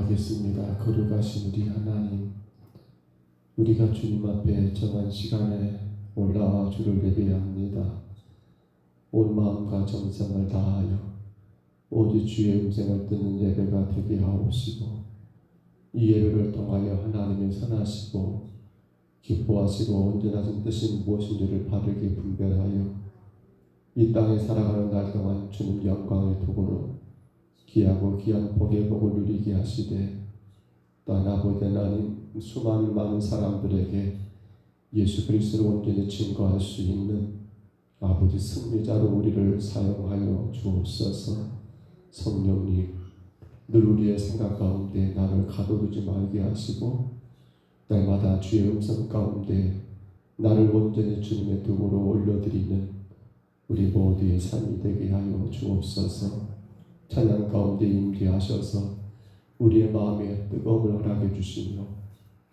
기도하겠습니다. 거룩하신 우리 하나님, 우리가 주님 앞에 정한 시간에 올라와 주를 예배합니다. 온 마음과 정성을 다하여 오직 주의 음성을 듣는 예배가 되게 하옵시고, 이 예배를 통하여 하나님의 선하시고 기뻐하시고 온전하신 뜻이 무엇인지를 바르게 분별하여 이 땅에 살아가는 날 동안 주님 영광의 도구로 귀하고 귀한 복의 복을 누리게 하시되, 또한 아버지 하나님, 수많은 많은 사람들에게 예수 그리스도를 온전히 증거할 수 있는 아버지 승리자로 우리를 사용하여 주옵소서. 성령님, 늘 우리의 생각 가운데 나를 가둬두지 말게 하시고, 날마다 주의 음성 가운데 나를 온전히 주님의 도구로 올려드리는 우리 모두의 삶이 되게 하여 주옵소서. 찬양 가운데 임재하셔서 우리의 마음에 뜨거움을 허락해 주시며,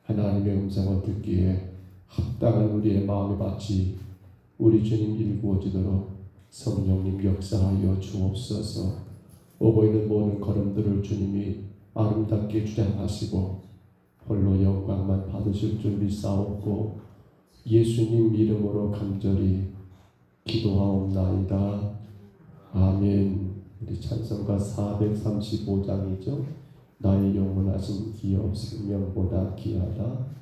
하나님의 음성을 듣기에 합당한 우리의 마음의 밭이 우리 주님 일구어지도록 성령님 역사하여 주옵소서. 오고 있는 모든 걸음들을 주님이 아름답게 주장하시고 홀로 영광만 받으실 줄 믿사옵고 예수님 이름으로 간절히 기도하옵나이다. 아멘. 우리 찬송가 435장이죠. 나의 영원하신 기업 생명보다 귀하다.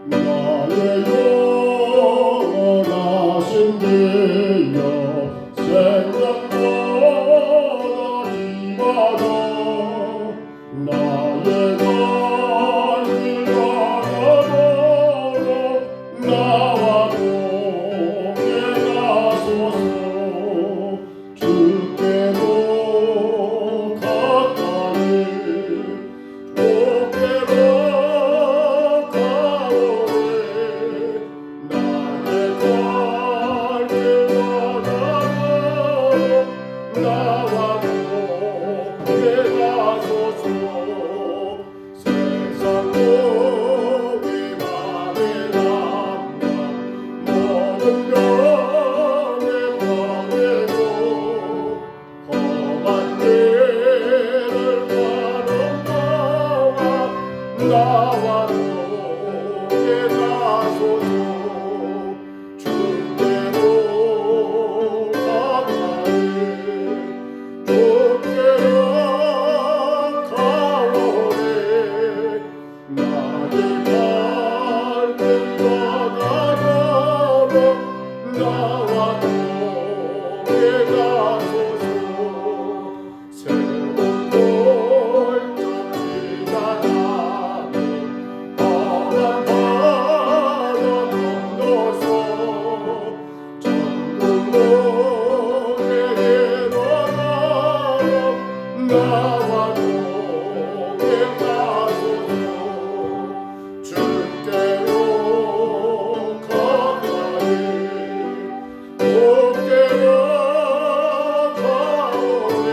나의 영원하신 기업 생명보다 귀하다. 나의 나와 동행 하소서. 주께로 가까이 주께로 가오리. 나의 갈길 나가고 나와 동행 하소서. 세상 보기만이 남나 모든 병에 버리고 험한 길을 가는 나와 동행 하소서. 주께로 가까이 주께로 가오리. 나의 갈길 나가도록 나와 동행 하소서. 새로운 골짜기 지나가며 험한 바다 건너서 천국 노래에 나가러 나와 동행 하소서. 주께로 가까이 주께로 가오리.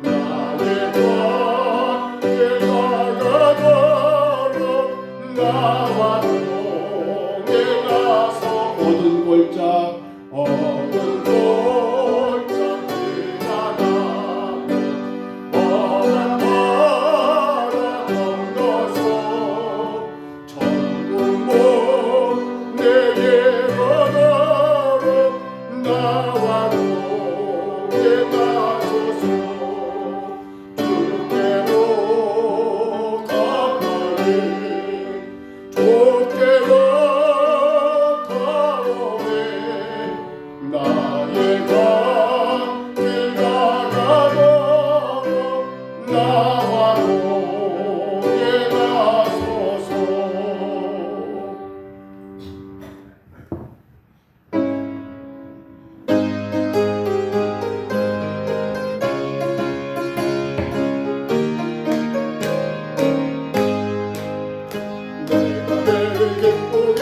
나의 갈길 나가도록 나와 동행 하소서. 모든 골짜 지나가며 험한 바다 건너서 천국 내게 가도록 나와 동행 하소서. 주께로 가까이 주께로 가오리. 나의 갈길 나가도록 나와 동행 하소서. 내가 매일 기쁘게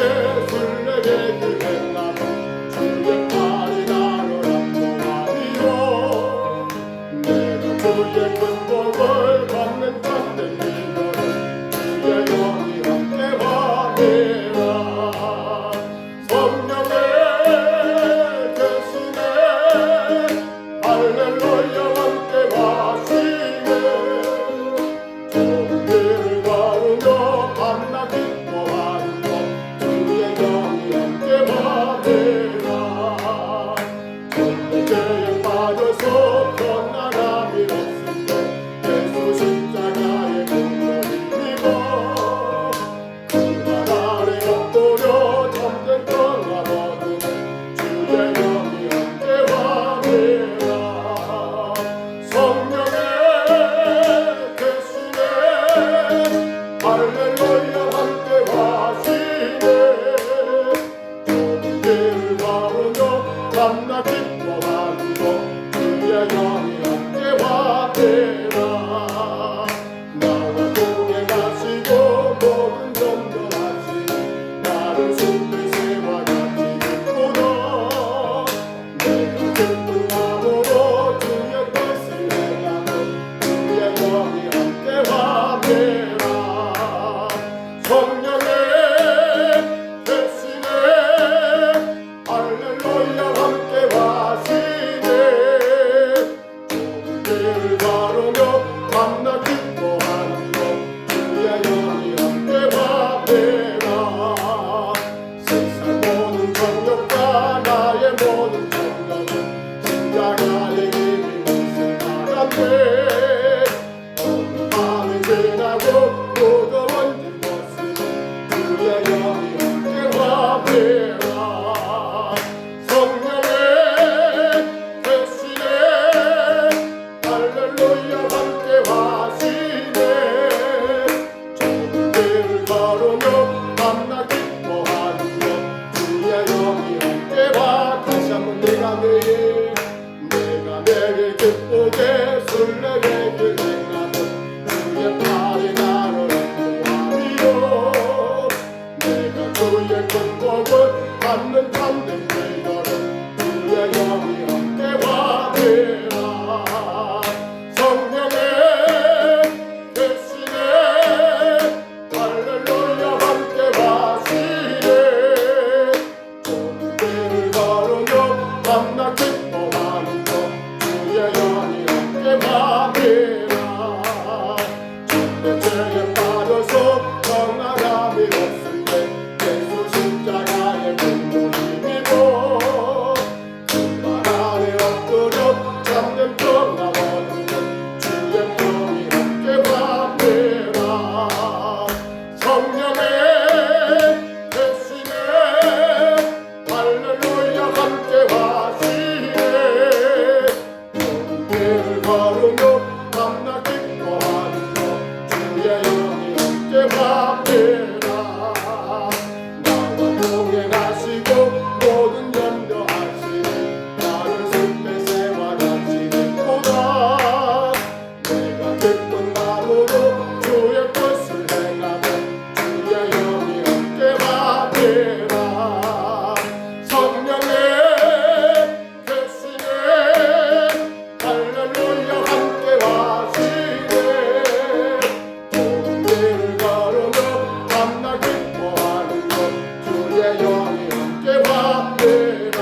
설레게 기했나봐. 주의 팔이 나를 안동하리요. 내가 주의 큰 복을 받는 참된 기도를 주의 영이 함께 하리라. 가운데 어느 밤이 지나고 무거운 모습 주의 영이 함께와 되라 성령의 대신에 할렐루야 함께와 하시네 좁은 걸으며 밤낮 기뻐하는 것 주의 영이 함께와 다시 한번 내가 매일 기쁘게 술래게 길 행하며 주의 팔이 나를 인도하리요 내가 주의 큰 복을 받는 참된 길걸음 주의 영이 함께와 되라 성령의 대신에 할렐루야 함께와 하시네 좁은 길을 걸으며 밤낮 기뻐하는 것 주의 영이 함께와 되라 주의 죄에 빠져서 떠나감이 없을 때 예수 십자가의 분노 힘이고 그말 아래 엎드려 참된 평화 얻는 것 주의 영이 함께와 되라 성령의 대신에 할렐루야 함께와 하시네 좁은 길을 걸으며 밤낮 기뻐하는 것 주의 영이 함께와 되라 나와 동행하시고 모든 염려하시니 나를 숲에 세워가시는구나 내가 기쁜 마음으로 주의 뜻을 행하면 주의 영이 함께와 되라 성령의 대신에 할렐루야 함께와 하시네 좁은 길을 걸으며 밤낮 기뻐하는 것 주의 영이 함께와 되라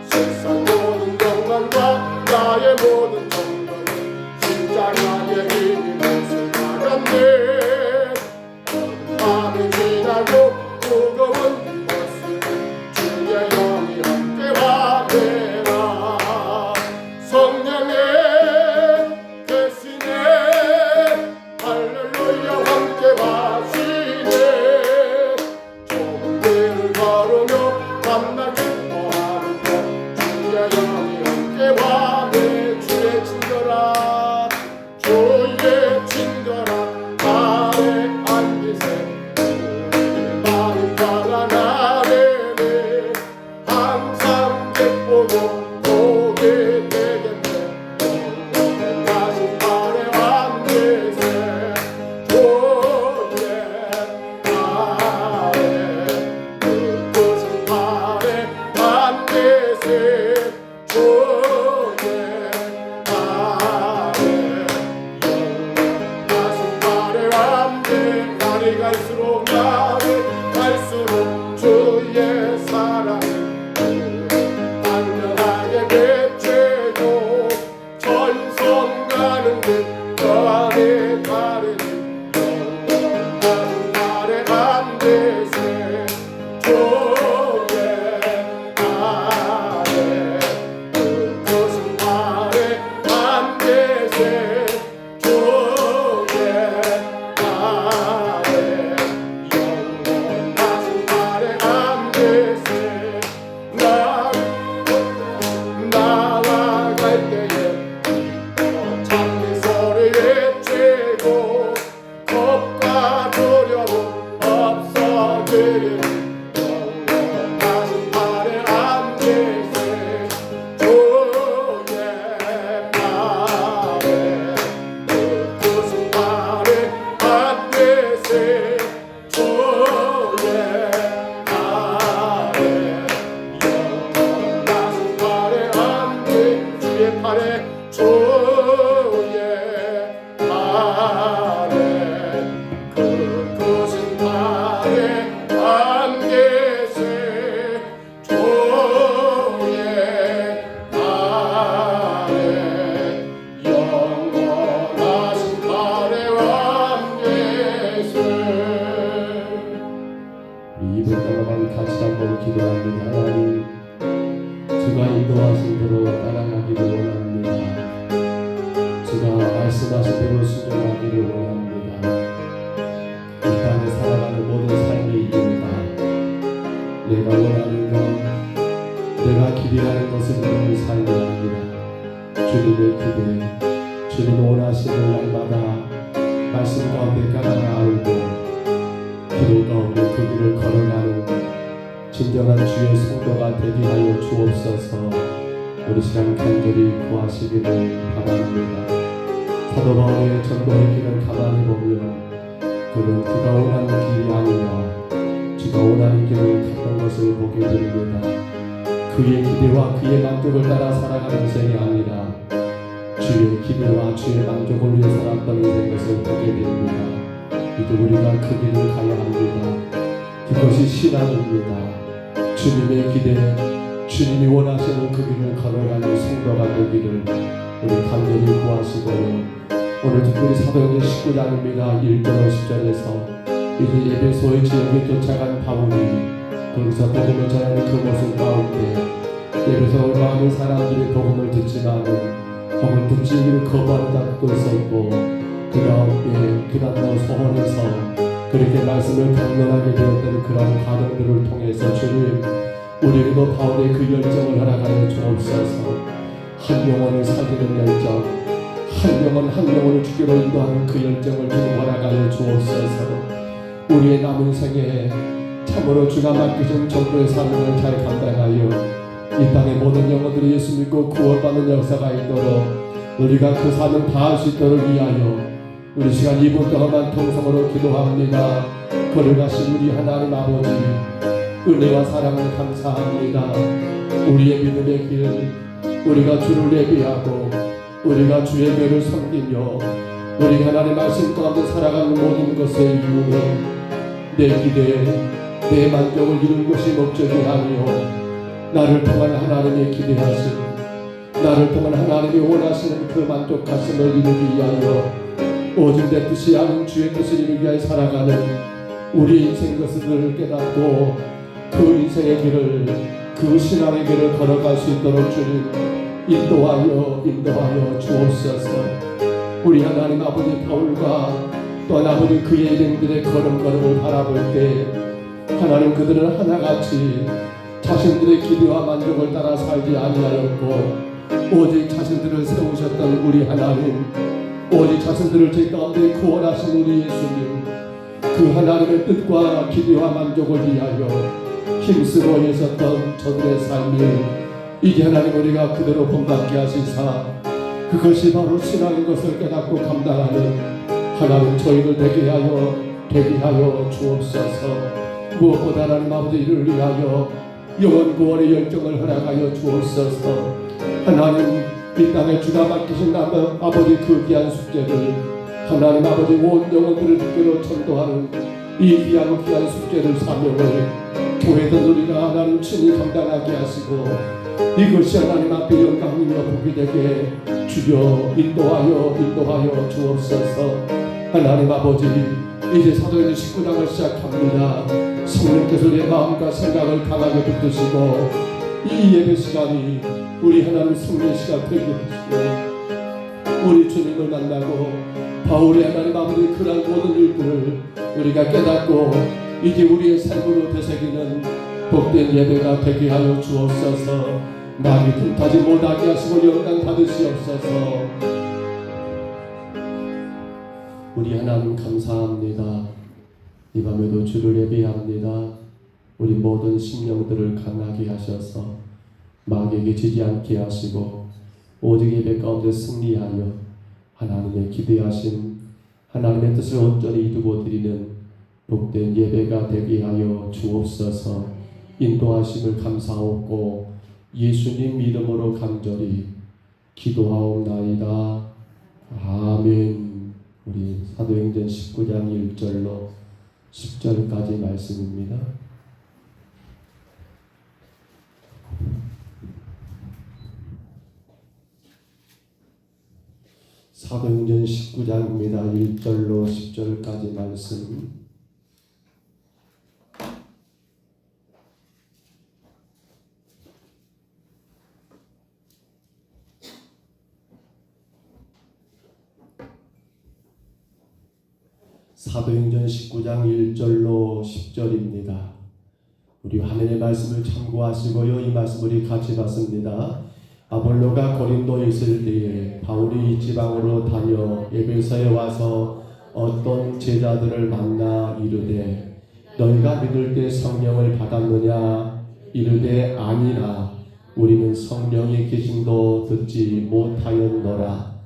세상 모든 영광과 나의 모든 정성은 십자가의 힘이 못을 나갔네 어느 밤이 지나고 무거운 이 모습은 주의 영이 함께와 되라 성령의 대신에 할렐루야 함께와 하시네 좁은 길을 걸으며 밤낮 기뻐하는 것 주의 영이 함께와 내 주의 친절한 말에 안기세 우리 마음 평안하네 항상 기쁘고 복이 되겠네 영원한 다시 말에 안기세 주의 말에 그 뜻은 말에 안기세 주의 날이 갈수록 주의 사랑을 안전하게 비추고 전성 가는 길 너의 다리니 영원한 날에 안 되세 주의 날에 그것은 말에 안 되세 주의 날에 영원하신 날에 안 되세 나아갈 때에 찬미 소리 외치고 겁과 두려움 없어지리니 영원하신 날에 안 되세 주의 날에 그것은 말에 안 되세 주의 날에 영원하신 날에 안 돼 주의 팔에 주의 말에 그것은 말에 안 계세 주의 말에 영원하신 말에 안 계세 우리 입을 따라가는 같이 한번 기도합니다. 하나님, 주가 인도하신 대로 따라가기를 원합니다. 기대 주님 원하시는 날마다 말씀 가운데 깨달아 알고 기도 가운데 그 길을 걸어가는 진정한 주의 성도가 되게 하여 주옵소서. 우리 시간 간절히 구하시기를 바랍니다. 사도 바울의 전도의 길을 가만히 보면 그는 그가 원하는 길이 아니라 주가 원하는 길을 갔던 것을 보게 됩니다. 그의 기대와 그의 만족을 따라 살아가는 인생이 아니라 주의 기대와 주의 만족을 위해 살았던 인생인 것을 보게 됩니다. 이제 우리가 그 길을 가야 합니다. 그것이 신앙입니다. 주님의 기대, 주님이 원하시는 그 길을 걸어가는 성도가 되기를 우리 간절히 구하시고요. 오늘 특별히 사도행전 19장입니다. 1절 10절에서 이제 에베소의 지역에 도착한 바울이 거기서 복음을 전하는 그 모습 가운데 에베소 많은 사람들이 복음을 듣지만은 복음을 듣지기를 거부하는 자도 있었고 그 가운데 그 다음날 소원에서 그렇게 말씀을 강론하게 되었던 그런 과정들을 통해서 주님 우리에게도 바울의 그 열정을 허락하여 주옵소서. 한 영혼을 살리는 열정, 한 영혼을 주기로 인도하는 그 열정을 주님 허락하여 주옵소서. 우리의 남은 생에 참으로 주가 맡기신 정도의 사명을 잘 감당하여 이 땅의 모든 영혼들이 예수 믿고 구원받는 역사가 있도록 우리가 그 사명 다할 수 있도록 위하여 우리 시간 2분 동안만 통성으로 기도합니다. 걸어가신 우리 하나님 아버지 은혜와 사랑을 감사합니다. 우리의 믿음의 길 우리가 주를 예비하고 우리가 주의 별을 섬기며 우리가 하나님의 말씀 가운데 살아가는 모든 것에 이유에 내 기대 내 만족을 이룬 것이 목적이 아니오 나를 통한 하나님의 기대하심 나를 통한 하나님이 원하시는 그 만족하심을 이루기 위하여 오직 내 뜻이 아닌 주의 뜻을 이루기 위하여 살아가는 우리 인생 것을 깨닫고 그 인생의 길을 그 신앙의 길을 걸어갈 수 있도록 주님 인도하여 주옵소서. 우리 하나님 아버지 바울과 또한 아버지 그의 일행들의 걸음걸음을 바라볼 때 하나님 그들은 하나같이 자신들의 기대와 만족을 따라 살지 아니하였고 오직 자신들을 세우셨던 우리 하나님 오직 자신들을 제 가운데 구원하신 우리 예수님 그 하나님의 뜻과 기대와 만족을 위하여 힘쓰고 애썼던 저들의 삶이 이제 하나님 우리가 그대로 본받게 하시사 그것이 바로 신앙인 것을 깨닫고 감당하는 하나님 저희들 되게 하여 주옵소서. 무엇보다 하나님 아버지 이를 위하여 영원 구원의 열정을 허락하여 주옵소서. 하나님 이 땅에 주가 맡기신 아버지 그 귀한 숙제를 하나님 아버지 온 영혼들을 주께로 전도하는 이 귀한 숙제를 사명을 교회들 우리가 하나님 친히 감당하게 하시고 이것이 하나님 앞에 영광이며 복이 되게 주여 인도하여 주옵소서. 하나님 아버지 이제 사도행전 19장을 시작합니다. 성령께서 우리의 마음과 생각을 강하게 붙드시고 이 예배 시간이 우리 하나님 승리의 시간 되게 하시고 우리 주님을 만나고 바울의 하나님 아버지 그런 모든 일들을 우리가 깨닫고 이제 우리의 삶으로 되새기는 복된 예배가 되게 하여 주옵소서. 마귀 틈타지 못하게 하시고 영광 받으시옵소서. 우리 하나님 감사합니다. 이 밤에도 주를 예배합니다. 우리 모든 심령들을 강하게 하셔서 마귀에게 지지 않게 하시고 오직 예배 가운데 승리하여 하나님의 기대하신 하나님의 뜻을 온전히 이루고 드리는 복된 예배가 되게 하여 주옵소서. 인도하심을 감사하옵고 예수님 이름으로 간절히 기도하옵나이다. 아멘. 우리 사도행전 19장 1절로 10절까지 말씀입니다. 사도행전 19장입니다. 1절로 10절까지 말씀. 사도행전 19장 1절로 10절입니다. 우리 하나님의 말씀을 참고하시고요. 이 말씀 우리 같이 봤습니다. 아볼로가 고린도에 있을 때에 바울이 이 지방으로 다녀 에베소에 와서 어떤 제자들을 만나 이르되 너희가 믿을 때 성령을 받았느냐 이르되 아니라 우리는 성령의 계심도 듣지 못하였노라.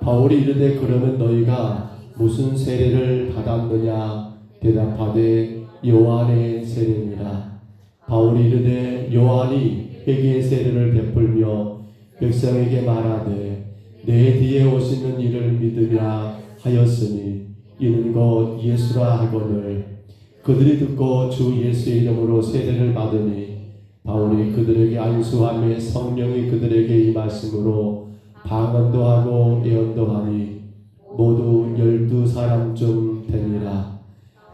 바울이 이르되 그러면 너희가 무슨 세례를 받았느냐 대답하되 요한의 세례니라. 바울이 이르되 요한이 회개의 세례를 베풀며 백성에게 말하되 내 뒤에 오시는 이를 믿으라 하였으니 이는 곧 예수라 하거늘 그들이 듣고 주 예수의 이름으로 세례를 받으니 바울이 그들에게 안수하며 성령이 그들에게 임하심으로 방언도 하고 예언도 하니 모두 12사람쯤 되니라.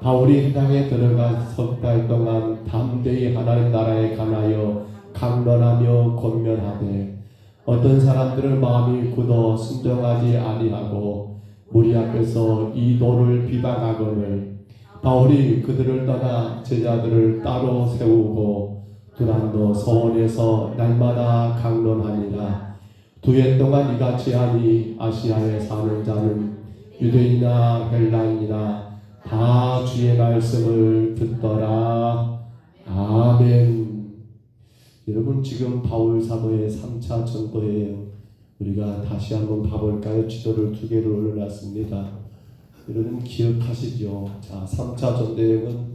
바울이 해당에 들어가 석 달 동안 담대히 하나님 나라에 관하여 강론하며 권면하되 어떤 사람들은 마음이 굳어 순종하지 아니하고 무리 앞에서 이 도를 비방하거늘 바울이 그들을 떠나 제자들을 따로 세우고 두란노 서원에서 날마다 강론하니라. 2해 동안 이같이 하니 아시아에 사는 자는 유대인이나 헬라인이나 다 주의 말씀을 듣더라. 아멘. 여러분 지금 바울 사도의 3차 전도예요. 우리가 다시 한번 봐볼까요? 지도를 2개를 올려놨습니다. 여러분 기억하시죠? 자, 3차 전도여행은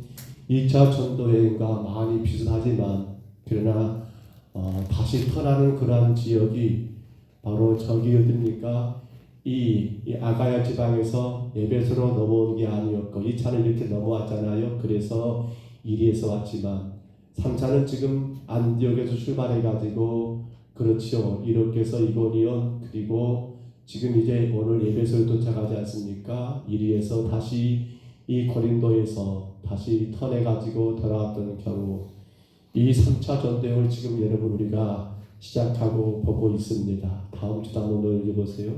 2차 전도여행과 많이 비슷하지만 그러나 다시 터나는 그러한 지역이 바로 저기 어딥니까? 이 아가야 지방에서 에베소로 넘어온 게 아니었고 2차는 이렇게 넘어왔잖아요. 그래서 이리에서 왔지만 3차는 지금 안디옥에서 출발해가지고 그렇죠. 이렇게 해서 이고니온 그리고 지금 이제 오늘 에베소에 도착하지 않습니까? 이리에서 다시 이 고린도에서 다시 턴해가지고 돌아왔던 경우 이 3차 전도행을 지금 여러분 우리가 시작하고 보고 있습니다. 다음 주도 한번 올려보세요.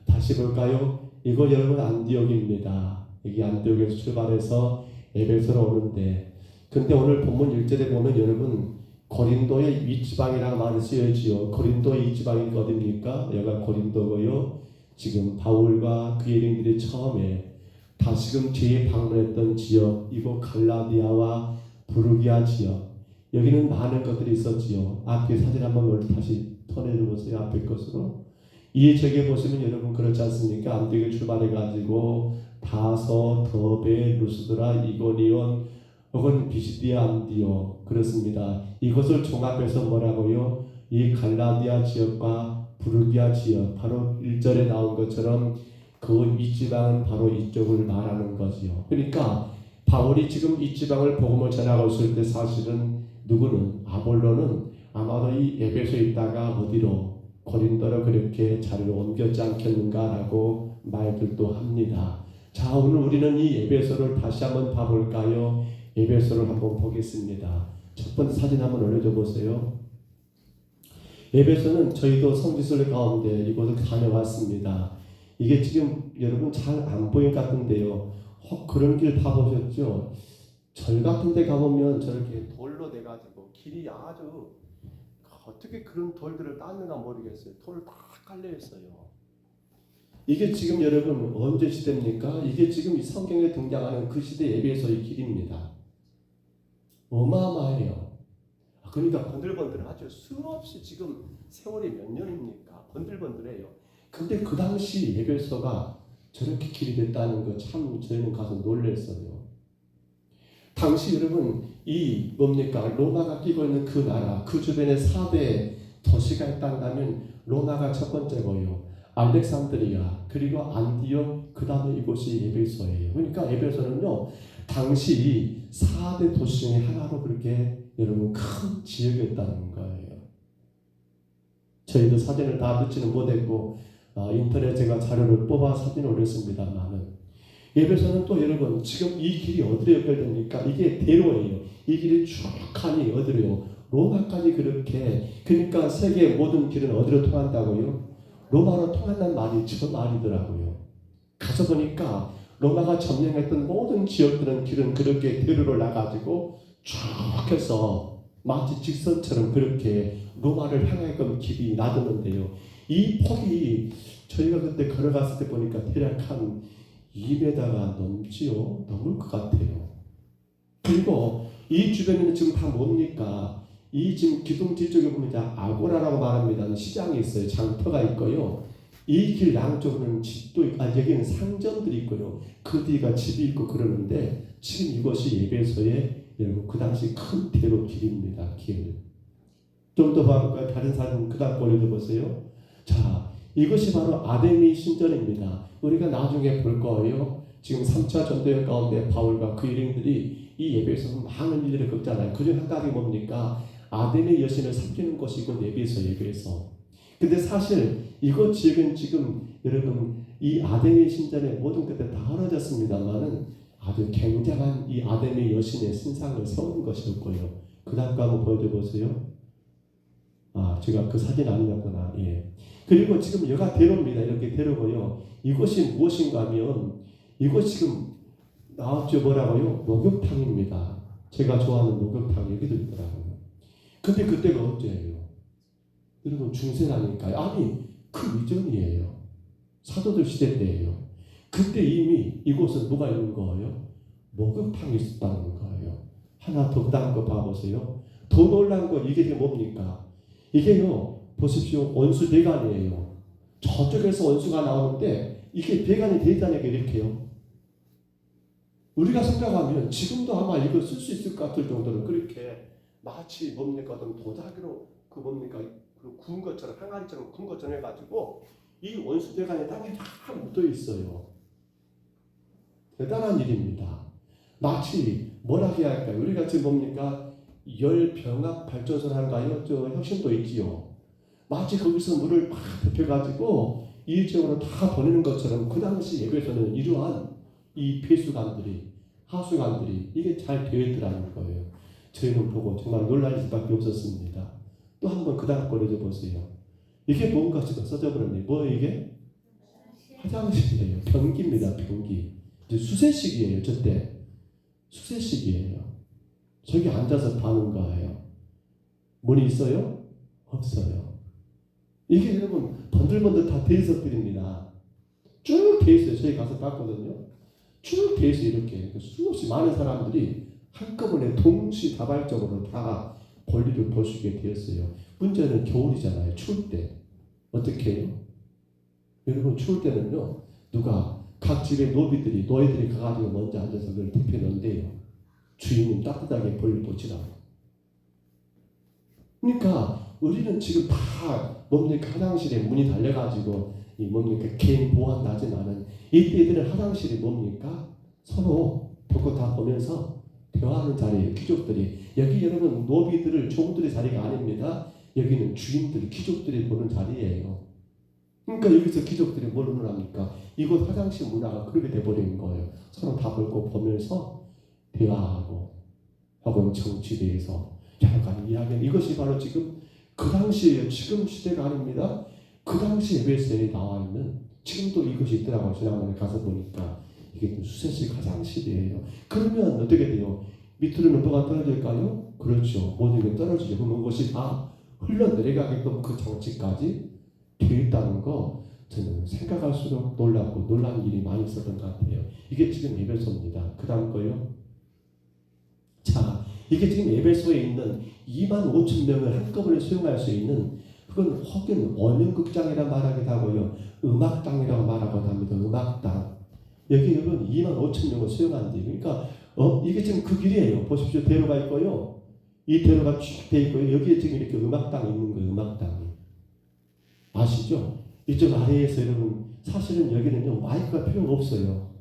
다시 볼까요? 이거 여러분 안디옥입니다. 여기 안디옥에서 출발해서 에베소로 오는데 근데 오늘 본문 1절에 보면 여러분 고린도의 윗지방이라고 말이 쓰여지요. 고린도의 윗지방이 어디입니까? 여기가 고린도고요. 지금 바울과 그의 일행들이 처음에 다시금 재방문했던 지역 이곳 갈라디아와 부르기아 지역 여기는 많은 것들이 있었지요. 앞에 사진 한번 다시 턴해줘 보세요. 앞에 것으로 이 책에 보시면 여러분 그렇지 않습니까? 안디옥에 출발해가지고 다소, 더베, 루스드라, 이고니온 혹은 비시디아 안디옥 그렇습니다. 이것을 종합해서 뭐라고요? 이 갈라디아 지역과 부르기아 지역 바로 1절에 나온 것처럼 그 윗지방은 바로 이쪽을 말하는 거지요. 그러니까 바울이 지금 이 지방을 복음을 전하고 있을 때 사실은 누구는 아볼로는 아마도 이 에베소에 있다가 어디로 고린도로 그렇게 자리를 옮겼지 않겠는가라고 말들도 합니다. 자 오늘 우리는 이 에베소를 다시 한번 봐볼까요? 에베소를 한번 보겠습니다. 첫 번째 사진 한번 올려줘 보세요. 에베소는 저희도 성지순례 가운데 이곳을 다녀왔습니다. 이게 지금 여러분 잘 안 보일 것 같은데요. 그런 길 봐보셨죠? 절 같은 데 가보면 저렇게 돌로 돼가지고 길이 아주 어떻게 그런 돌들을 땄는가 모르겠어요. 돌을 다 깔려 있어요. 이게 지금 여러분 언제 시대입니까? 이게 지금 이 성경에 등장하는 그 시대 에베소의 길입니다. 어마어마해요. 그러니까 번들번들하죠. 수없이 지금 세월이 몇 년입니까? 번들번들해요. 근데 그 당시 에베소가 저렇게 길이 됐다는 거 참 저희는 가서 놀랐어요. 당시 여러분 이 뭡니까? 로마가 끼고 있는 그 나라 그 주변에 4대 도시가 있다면 로마가 첫 번째고요. 알렉산드리아 그리고 안디옥 그 다음에 이곳이 에베소예요. 그러니까 에베소는요 당시 4대 도시 중에 하나로 그렇게 여러분 큰 지역이었다는 거예요. 저희도 사진을 다 넣지는 못했고 인터넷 제가 자료를 뽑아 사진을 올렸습니다만은 에베소는 또 여러분 지금 이 길이 어디로 연결됩니까? 이게 대로예요. 이 길이 쭉 가니 어디로요? 로마까지 그렇게 그러니까 세계 모든 길은 어디로 통한다고요? 로마로 통한다는 말이 저 말이더라고요. 가서 보니까 로마가 점령했던 모든 지역들은 길은 그렇게 대로로 나가지고 쭉 해서 마치 직선처럼 그렇게 로마를 향하여금 길이 나드는데요. 이 폭이 저희가 그때 걸어갔을 때 보니까 대략 한 2m가 넘지요. 넘을 것 같아요. 그리고 이 주변에는 지금 다 뭡니까? 이 지금 기둥 뒤쪽에 보면 이제 아고라라고 말합니다. 시장이 있어요. 장터가 있고요. 이 길 양쪽으로는 집도 있고, 여기는 상점들이 있고요. 그 뒤가 집이 있고 그러는데 지금 이것이 에베소의 여러분 그 당시 큰 대로 길입니다. 길. 좀 더 봐볼까요? 다른 사진 그 다음 올려 보세요. 자, 이것이 바로 아데미 신전입니다. 우리가 나중에 볼 거예요. 지금 3차 전도여 가운데 바울과 그 일행들이 이 에베소에서 많은 일들을 겪잖아요. 그중 한 가지 뭡니까? 아데미 여신을 섬기는 것이고 에베소. 근데 사실 이곳 지역은 지금 여러분 이 아데미 신전의 모든 것들이 다 헐어졌습니다만은 아주 굉장한 이 아데미 여신의 신상을 세운 것이었고요. 그 다음 거 한번 보여줘 보세요. 아, 제가 그 사진 안 넣었구나. 예. 그리고 지금 여가 대로입니다. 이렇게 대로고요. 이것이 무엇인가 하면 이것 지금 나왔죠. 뭐라고요? 목욕탕입니다. 제가 좋아하는 목욕탕 여기도 있더라고요. 근데 그때가 언제예요? 여러분 중세라니까요. 아니 그 이전이에요. 사도들 시대 때예요. 그때 이미 이곳은 뭐가 있는 거예요? 목욕탕이 있었다는 거예요. 하나 더 그다음 거 봐보세요. 더 놀라운 거 이게 뭡니까? 이게요. 보십시오. 원수 배관이에요. 저쪽에서 원수가 나오는데 이게 배관이 돼 있다는 게 이렇게요. 우리가 생각하면 지금도 아마 이걸 쓸 수 있을 것 같을 정도로 그렇게 마치 뭡니까 어떤 도자기로 그 뭡니까 그 구운 것처럼 항아리처럼 구운 것처럼 해가지고 이 원수 배관에 땅에 다 묻어 있어요. 대단한 일입니다. 마치 뭐라 해야 할까요? 우리가 지금 뭡니까 열병합 발전소랄까요? 저 혁신도 있지요. 마치 거기서 물을 막 데펴가지고 이쪽으로 다 보내는 것처럼 그 당시 예배에서는 이러한 이 배수관들이 하수관들이 이게 잘 되어 있더라는 거예요. 저희는 보고 정말 놀랄 수밖에 없었습니다. 또 한번 그 다음 거를 보세요. 이게 뭔가 지금 써져 버렸네. 뭐 이게? 화장실이에요. 변기입니다. 변기. 이제 수세식이에요. 저때 수세식이에요. 저기 앉아서 파는 거예요. 문이 있어요? 없어요. 이게 여러분 번들번들 다 돼 있었더랍니다. 쭉 돼 있어요. 저희 가서 봤거든요. 쭉 돼 있어요. 이렇게 수없이 많은 사람들이 한꺼번에 동시다발적으로 다 볼일을 볼 수 있게 되었어요. 문제는 겨울이잖아요. 추울 때 어떻게 해요? 여러분 추울 때는요. 누가 각 집의 노예들이 가가지고 먼저 앉아서 그걸 데펴놓는데요. 주인님 따뜻하게 볼일 보시라고. 그러니까 우리는 지금 다 뭡니까 화장실에 문이 달려가지고 이 뭡니까 개인 보안 나지만은 이때들은 화장실이 뭡니까 서로 벽고 다 보면서 대화하는 자리예요. 귀족들이 여기 여러분 노비들을 종들의 자리가 아닙니다. 여기는 주인들 귀족들이 보는 자리예요. 그러니까 여기서 귀족들이 뭘 논합니까? 이곳 화장실 문화가 그렇게 돼버리는 거예요. 서로 다 볼고 보면서 대화하고 혹은 정치에 대해서 여러 가지 이야기하는 이것이 바로 지금 그 당시에요. 지금 시대가 아닙니다. 그 당시 에베소에 나와 있는 지금도 이것이 있더라고요. 지난번에 가서 보니까 이게 수세식 화장실이에요. 그러면 어떻게 돼요? 밑으로 뭐가 떨어질까요? 그렇죠. 모든 게 떨어지죠. 그럼 그것이 다 흘러내려가게끔 그 정치까지 되어 있다는 거 저는 생각할수록 놀랍고 놀란 일이 많이 있었던 것 같아요. 이게 지금 에베소입니다. 그 다음 거요. 자, 이게 지금 에베소에 있는 25,000명을 한꺼번에 수용할 수 있는 그건 혹은 원형극장이라 말하기도 하고요. 음악당이라고 말하기도 합니다. 음악당. 여기 여러분 25,000명을 수용한대요. 그러니까 이게 지금 그 길이에요. 보십시오. 대로가 있고요. 이 대로가 쭉 돼 있고요. 여기에 지금 이렇게 음악당이 있는 거예요. 음악당이. 아시죠? 이쪽 아래에서 여러분 사실은 여기는요. 마이크가 필요가 없어요.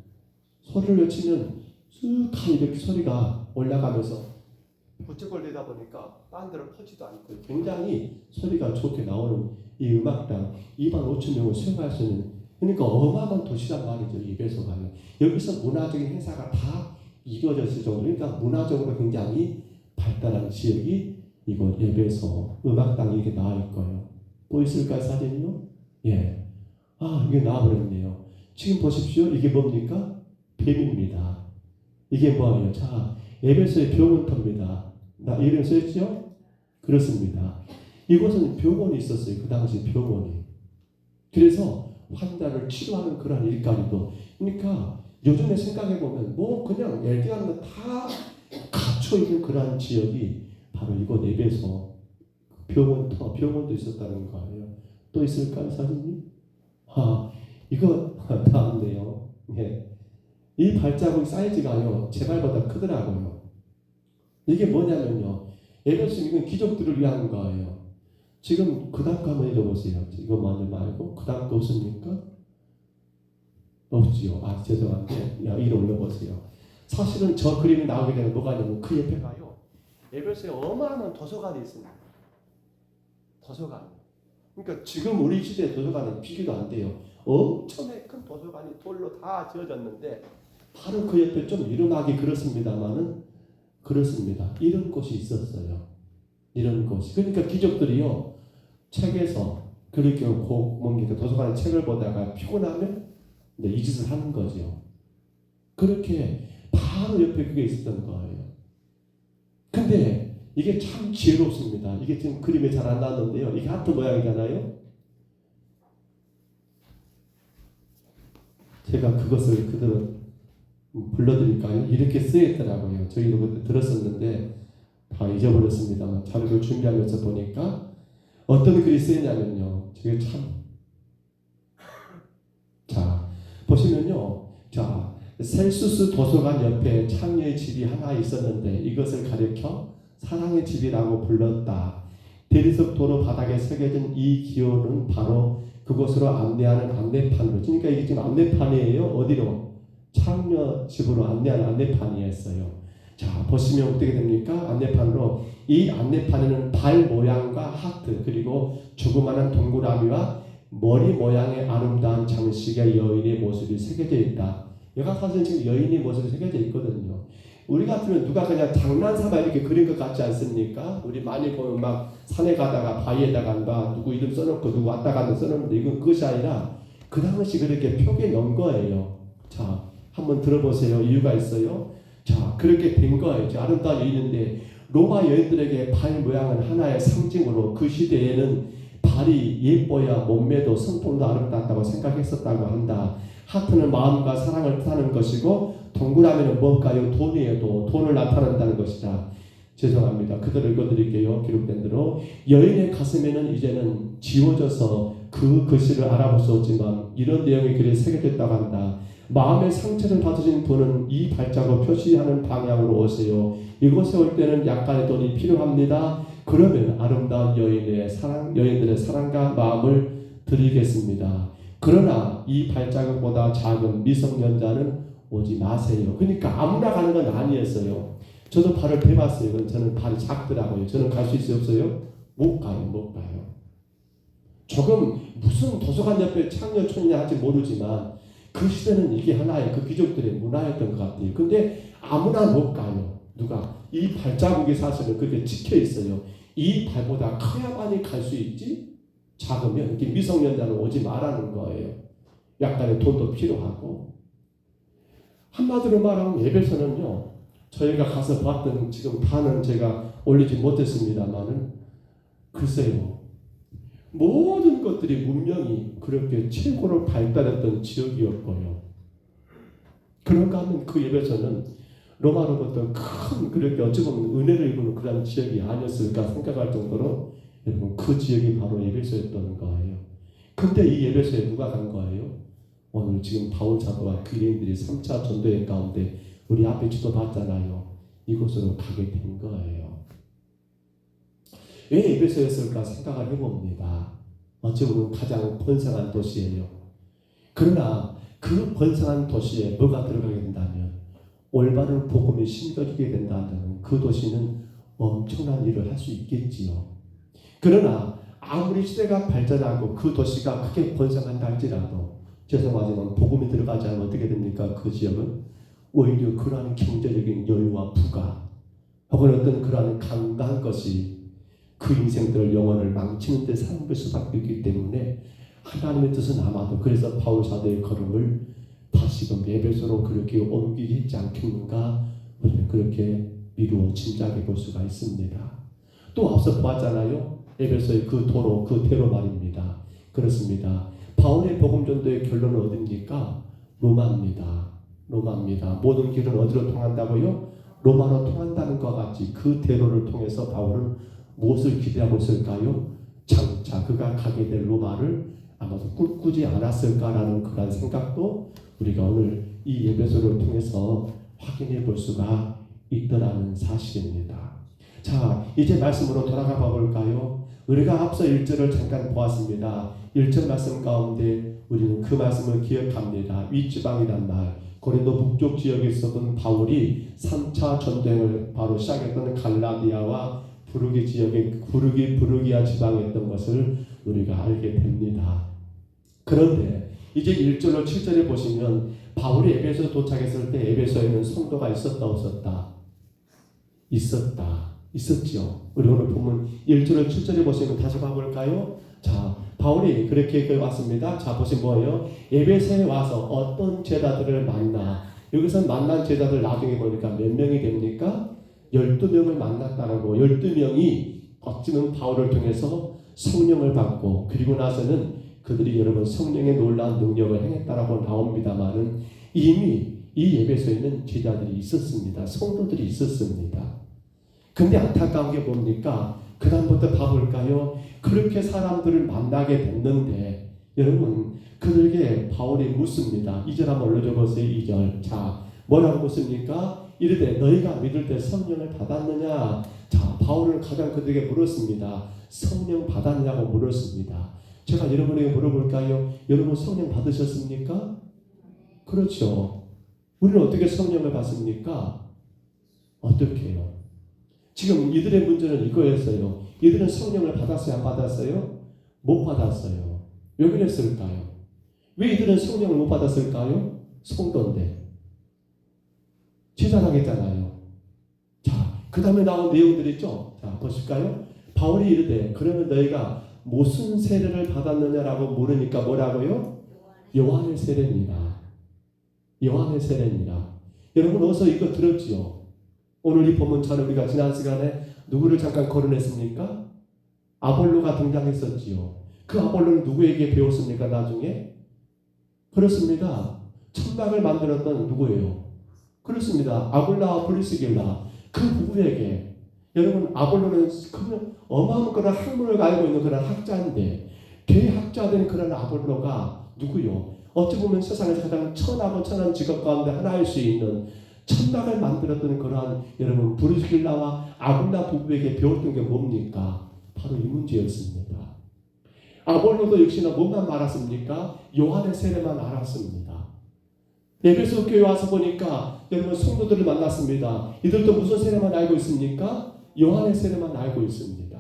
소리를 외치면 쑥하게 이렇게 소리가 올라가면서 부쩍을 내다 보니까 딴 데로 퍼지도 않고 굉장히 소리가 좋게 나오는 이 음악당 25,000명을 수용할 수 있는 그러니까 어마어마한 도시란 말이죠. 이 에베소가요. 여기서 문화적인 행사가 다 이루어졌을 정도 그러니까 문화적으로 굉장히 발달한 지역이 이곳 에베소 음악당이 이렇게 나와 있고요. 보이실까요 사진이요? 예. 아 이게 나와버렸네요. 지금 보십시오. 이게 뭡니까? 뱀입니다. 이게 뭐예요? 자 에베소의 병원터입니다. 나 이름 써있죠? 그렇습니다. 이곳은 병원이 있었어요. 그 당시 병원이. 그래서 환자를 치료하는 그런 일까지도. 그러니까 요즘에 생각해 보면 뭐 그냥 얘기하는 거 다 갇혀 있는 그런 지역이 바로 이곳 에베소 병원도 있었다는 거예요. 또 있을까요, 사진이? 이거 다음네요. 예. 이 발자국 사이즈가요 제 발보다 크더라고요. 이게 뭐냐면요, 에베소 이건 귀족들을 위한 거예요. 지금 그 다음 거 한번 읽어보세요. 이거 먼저 말고 그 다음 거 없습니까? 없지요. 죄송한데 이로 올려보세요. 사실은 저 그림이 나오게 되면 뭐가 있냐면 그 옆에 가요. 에베소에 어마어마한 도서관이 있습니다. 도서관. 그러니까 지금 우리 시대 도서관은 비교도 안 돼요. 엄청나게 큰 도서관이 돌로 다 지어졌는데 바로 그 옆에 좀 이름하기 그렇습니다만은 그렇습니다. 이런 곳이 있었어요. 이런 곳이. 그러니까 귀족들이요 책에서 그렇게 뭡니까 도서관에 책을 보다가 피곤하면 이 짓을 하는 거죠. 그렇게 바로 옆에 그게 있었던 거예요. 근데 이게 참 지혜롭습니다. 이게 지금 그림에 잘 안 나왔는데요. 이게 하트 모양이잖아요. 제가 그것을 그대로 불러드릴까요? 이렇게 쓰였더라고요. 저희도 그때 들었었는데 다 잊어버렸습니다만 자료를 준비하면서 보니까 어떤 글이 쓰였냐면요. 저게 참 보시면요. 셀수스 도서관 옆에 창녀의 집이 하나 있었는데 이것을 가리켜 사랑의 집이라고 불렀다. 대리석 도로 바닥에 새겨진 이 기호는 바로 그곳으로 안내하는 안내판으로. 그러니까 이게 지금 안내판이에요. 어디로? 창녀 집으로 안내하는 안내판이었어요. 보시면 어떻게 됩니까? 안내판으로 이 안내판에는 발 모양과 하트 그리고 조그마한 동그라미와 머리 모양의 아름다운 장식의 여인의 모습이 새겨져 있다. 여가 사실 지금 여인의 모습이 새겨져 있거든요. 우리 같으면 누가 그냥 장난삼아 이렇게 그린 것 같지 않습니까? 우리 많이 보면 막 산에 가다가 바위에다가 누구 이름 써놓고 누구 왔다 갔다 써놓는데 이건 그것이 아니라 그 당시 그렇게 표기해 놓은 거예요. 한번 들어보세요. 이유가 있어요. 그렇게 된 거예요. 아름다운 여인인데 로마 여인들에게 발 모양은 하나의 상징으로 그 시대에는 발이 예뻐야 몸매도 성품도 아름답다고 생각했었다고 한다. 하트는 마음과 사랑을 뜻하는 것이고 동그라미는 뭘까요? 돈이에요. 돈을 나타낸다는 것이다. 죄송합니다. 그대로 읽어드릴게요. 기록된 대로 여인의 가슴에는 이제는 지워져서 그 글씨를 알아볼 수 없지만 이런 내용의 글이 새겨졌다고 한다. 마음의 상처를 받으신 분은 이 발자국 표시하는 방향으로 오세요. 이곳에 올 때는 약간의 돈이 필요합니다. 그러면 아름다운 여인들의 사랑과 마음을 드리겠습니다. 그러나 이 발자국보다 작은 미성년자는 오지 마세요. 그러니까 아무나 가는 건 아니었어요. 저도 발을 대봤어요. 저는 발이 작더라고요. 저는 갈 수 있어요? 없어요? 못 가요. 조금 무슨 도서관 옆에 창녀촌이냐 할지 모르지만 그 시대는 이게 하나의 그 귀족들의 문화였던 것 같아요. 근데 아무나 못 가요. 누가? 이 발자국이 사실은 그렇게 찍혀 있어요. 이 발보다 커야만이 갈 수 있지? 작으면 이렇게 미성년자는 오지 말라는 거예요. 약간의 돈도 필요하고. 한마디로 말하면 에베소는요. 저희가 가서 봤던 지금 다는 제가 올리지 못했습니다만은 글쎄요. 모든 것들이 문명이 그렇게 최고로 발달했던 지역이었고요. 그런가 하면 그 에베소는 로마로부터 큰 그렇게 어찌 보면 은혜를 입은 그런 지역이 아니었을까 생각할 정도로 여러분 그 지역이 바로 에베소였던 거예요. 근데 이 에베소에 누가 간 거예요? 오늘 지금 바울 사도와 그리스도인들이 3차 전도여행 가운데 우리 앞에 지도 봤잖아요. 이곳으로 가게 된 거예요. 왜 에베소였을까 생각을 해봅니다. 어찌 보면 가장 번성한 도시예요. 그러나 그 번성한 도시에 뭐가 들어가게 된다면 올바른 복음이 심겨지게 된다면 그 도시는 엄청난 일을 할 수 있겠지요. 그러나 아무리 시대가 발전하고 그 도시가 크게 번성한다 할지라도 죄송하지만 복음이 들어가지 않으면 어떻게 됩니까? 그 지역은 오히려 그러한 경제적인 여유와 부가 혹은 어떤 그러한 강한 것이 그 인생들을 영혼을 망치는 데 사용될 수밖에 없기 때문에 하나님의 뜻은 아마도 그래서 바울 사도의 걸음을 다시금 에베소로 그렇게 옮기지 않겠는가 우리는 그렇게 미루어 짐작해 볼 수가 있습니다. 또 앞서 보았잖아요. 에베소의 그 도로, 그 대로 말입니다. 그렇습니다. 바울의 복음전도의 결론은 어디입니까? 로마입니다. 로마입니다. 모든 길은 어디로 통한다고요? 로마로 통한다는 것 같이 그 대로를 통해서 바울은 무엇을 기대하고 있을까요? 장차 그가 가게 될 로마를 아마도 꿈꾸지 않았을까라는 그런 생각도 우리가 오늘 이 에베소를 통해서 확인해 볼 수가 있더라는 사실입니다. 자, 이제 말씀으로 돌아가 볼까요? 우리가 앞서 1절을 잠깐 보았습니다. 1절 말씀 가운데 우리는 그 말씀을 기억합니다. 윗지방이란 말, 고린도 북쪽 지역에 있었던 바울이 3차 전쟁을 바로 시작했던 갈라디아와 부르기 지역의 부르기아 지방에 있던 것을 우리가 알게 됩니다. 그런데 이제 1절로 7절에 보시면 바울이 에베소 도착했을 때 에베소에는 성도가 있었다 없었다? 있었죠. 우리 오늘 보면 1절로 7절에 보시면 다시 봐볼까요? 자, 바울이 그렇게 왔습니다. 자, 보시면 뭐예요? 에베소에 와서 어떤 제자들을 만나. 여기서 만난 제자들 나중에 보니까 몇 명이 됩니까? 12명을 만났다라고. 12명이 어찌는 바울을 통해서 성령을 받고 그리고 나서는 그들이 여러분 성령의 놀라운 능력을 행했다라고 나옵니다만은 이미 이 에베소에는 제자들이 있었습니다. 성도들이 있었습니다. 근데 안타까운 게 뭡니까? 그 다음부터 봐볼까요? 그렇게 사람들을 만나게 됐는데 여러분 그들에게 바울이 묻습니다. 2절 한번 올려줘보세요. 2절. 자, 뭐라고 묻습니까? 이르되 너희가 믿을 때 성령을 받았느냐? 자, 바울은 가장 그들에게 물었습니다. 성령 받았냐고 물었습니다. 제가 여러분에게 물어볼까요? 여러분 성령 받으셨습니까? 그렇죠. 우리는 어떻게 성령을 받습니까? 어떻게 해요? 지금 이들의 문제는 이거였어요. 이들은 성령을 받았어요? 안 받았어요? 못 받았어요. 왜 그랬을까요? 왜 이들은 성령을 못 받았을까요? 성도인데. 제자라겠잖아요. 자, 그 다음에 나온 내용들이 있죠? 자, 보실까요? 바울이 이르되 그러면 너희가 무슨 세례를 받았느냐라고 물으니까 뭐라고요? 요한의 세례입니다. 요한의 세례입니다. 여러분 어서 이거 들었지요? 오늘 이 본문처럼 우리가 지난 시간에 누구를 잠깐 거론했습니까? 아볼로가 등장했었지요. 그 아볼로는 누구에게 배웠습니까? 나중에? 그렇습니다. 천막을 만들었던 누구예요? 그렇습니다. 아굴라와 브리스길라 그 부부에게. 여러분 아볼로는 어마어마한 그런 학문을 알고 있는 그런 학자인데 대학자된 그런 아볼로가 누구요? 어찌 보면 세상에서 가장 천하고 천한 직업 가운데 하나일 수 있는 천막을 만들었던 그러한 여러분 브리스길라와 아굴라 부부에게 배웠던 게 뭡니까? 바로 이 문제였습니다. 아볼로도 역시나 뭐만 알았습니까? 요한의 세례만 알았습니다. 에베소 교회 와서 보니까 여러분 성도들을 만났습니다. 이들도 무슨 세례만 알고 있습니까? 요한의 세례만 알고 있습니다.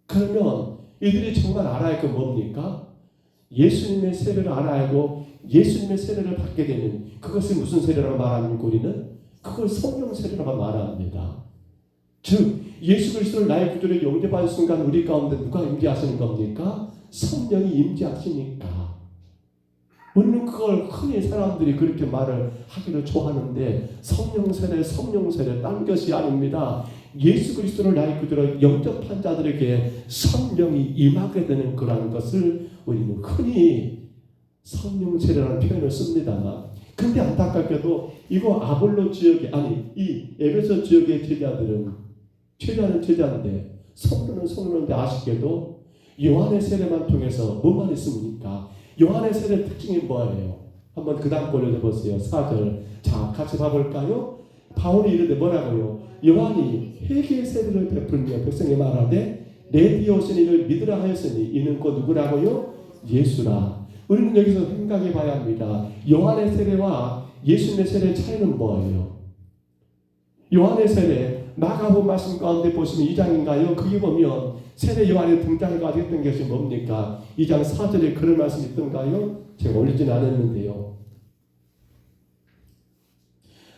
그러면 이들이 정말 알아야 할 건 뭡니까? 예수님의 세례를 알아야고 예수님의 세례를 받게 되면 그것이 무슨 세례라고 말합니까? 우리는 그걸 성령 세례라고 말합니다. 즉 예수 그리스도를 나의 구주로 영접한 순간 우리 가운데 누가 임재하시는 겁니까? 성령이 임재하시니까. 우리는 그걸 흔히 사람들이 그렇게 말을 하기를 좋아하는데 성령 세례 딴 것이 아닙니다. 예수 그리스도를 나의 구주로 영접한 자들에게 성령이 임하게 되는 그러한 것을 우리는 흔히 성령 세례라는 표현을 씁니다만 근데 안타깝게도 이거 아볼로 지역에 이 에베소 지역의 제자들은 제자인데 성도는 성도인데 아쉽게도 요한의 세례만 통해서 뭐만 있습니까? 요한의 세례 특징이 뭐예요? 한번 그 다음 걸 읽어보세요. 4절. 자, 같이 봐볼까요? 바울이 이르되 뭐라고요? 요한이 회개의 세례를 베풀며 백성에 말하되 내 뒤에 오신 이를 믿으라 하였으니 이는 곧 누구라고요? 예수라. 우리는 여기서 생각해 봐야 합니다. 요한의 세례와 예수님의 세례의 차이는 뭐예요? 요한의 세례 마가복음 말씀 가운데 보시면 2장인가요? 거기 보면 세례 요한이 등장해가지고 했던 것이 뭡니까? 2장 4절에 그런 말씀이 있던가요? 제가 올리진 않았는데요.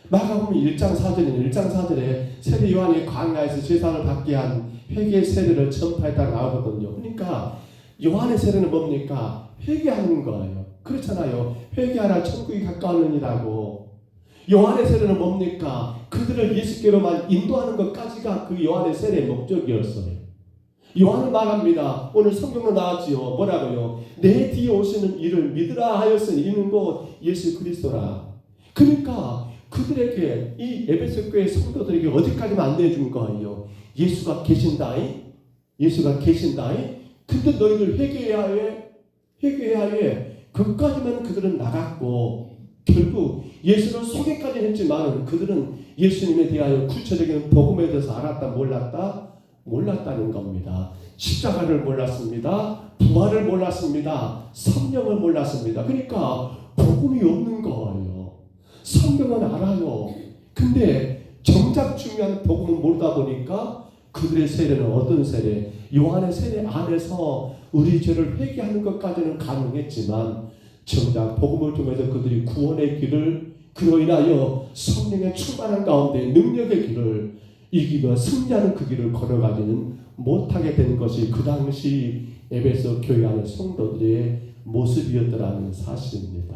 마가복음 1장 4절에 세례 요한이 광야에서 제사를 받게 한 회개의 세례를 전파했다 나오거든요. 그러니까 요한의 세례는 뭡니까? 회개하는 거예요. 그렇잖아요. 회개하라 천국이 가까웠느니라고. 요한의 세례는 뭡니까? 그들을 예수께로만 인도하는 것까지가 그 요한의 세례의 목적이었어요. 요한은 말합니다. 오늘 성경도 나왔지요. 뭐라고요? 내 뒤에 오시는 이를 믿으라 하였으니 이는 곧 예수 그리스도라. 그러니까 그들에게 이 에베소 교회 성도들에게 어디까지만 안내해 준 거예요. 예수가 계신다이. 예수가 계신다이. 근데 너희들 회개해야 해. 회개해야 해. 그까지만 그들은 나갔고 결국 예수를 소개까지 했지만 그들은 예수님에 대하여 구체적인 복음에 대해서 알았다 몰랐다? 몰랐다는 겁니다. 십자가를 몰랐습니다. 부활을 몰랐습니다. 성령을 몰랐습니다. 그러니까 복음이 없는 거예요. 성경은 알아요. 근데 정작 중요한 복음은 모르다 보니까 그들의 세례는 어떤 세례? 요한의 세례 안에서 우리 죄를 회개하는 것까지는 가능했지만 정작 복음을 통해서 그들이 구원의 길을 그로 인하여 성령의 충만한 가운데 능력의 길을 이기며 승리하는 그 길을 걸어가지는 못하게 된 것이 그 당시 에베소 교회 안의 성도들의 모습이었더라는 사실입니다.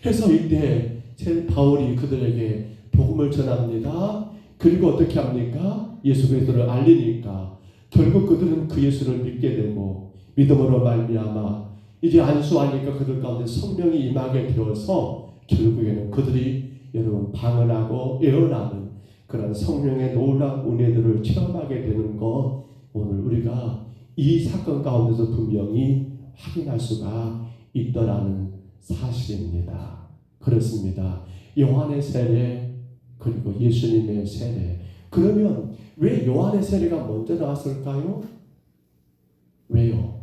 그래서 이때 바울이 그들에게 복음을 전합니다. 그리고 어떻게 합니까? 예수 그리스도를 알리니까 결국 그들은 그 예수를 믿게 되고 믿음으로 말미암아 이제 안수하니까 그들 가운데 성령이 임하게 되어서 결국에는 그들이 여러분 방언하고 예언하는 그런 성령의 놀라운 은혜들을 체험하게 되는 것 오늘 우리가 이 사건 가운데서 분명히 확인할 수가 있더라는 사실입니다. 그렇습니다. 요한의 세례 그리고 예수님의 세례. 그러면 왜 요한의 세례가 먼저 나왔을까요? 왜요?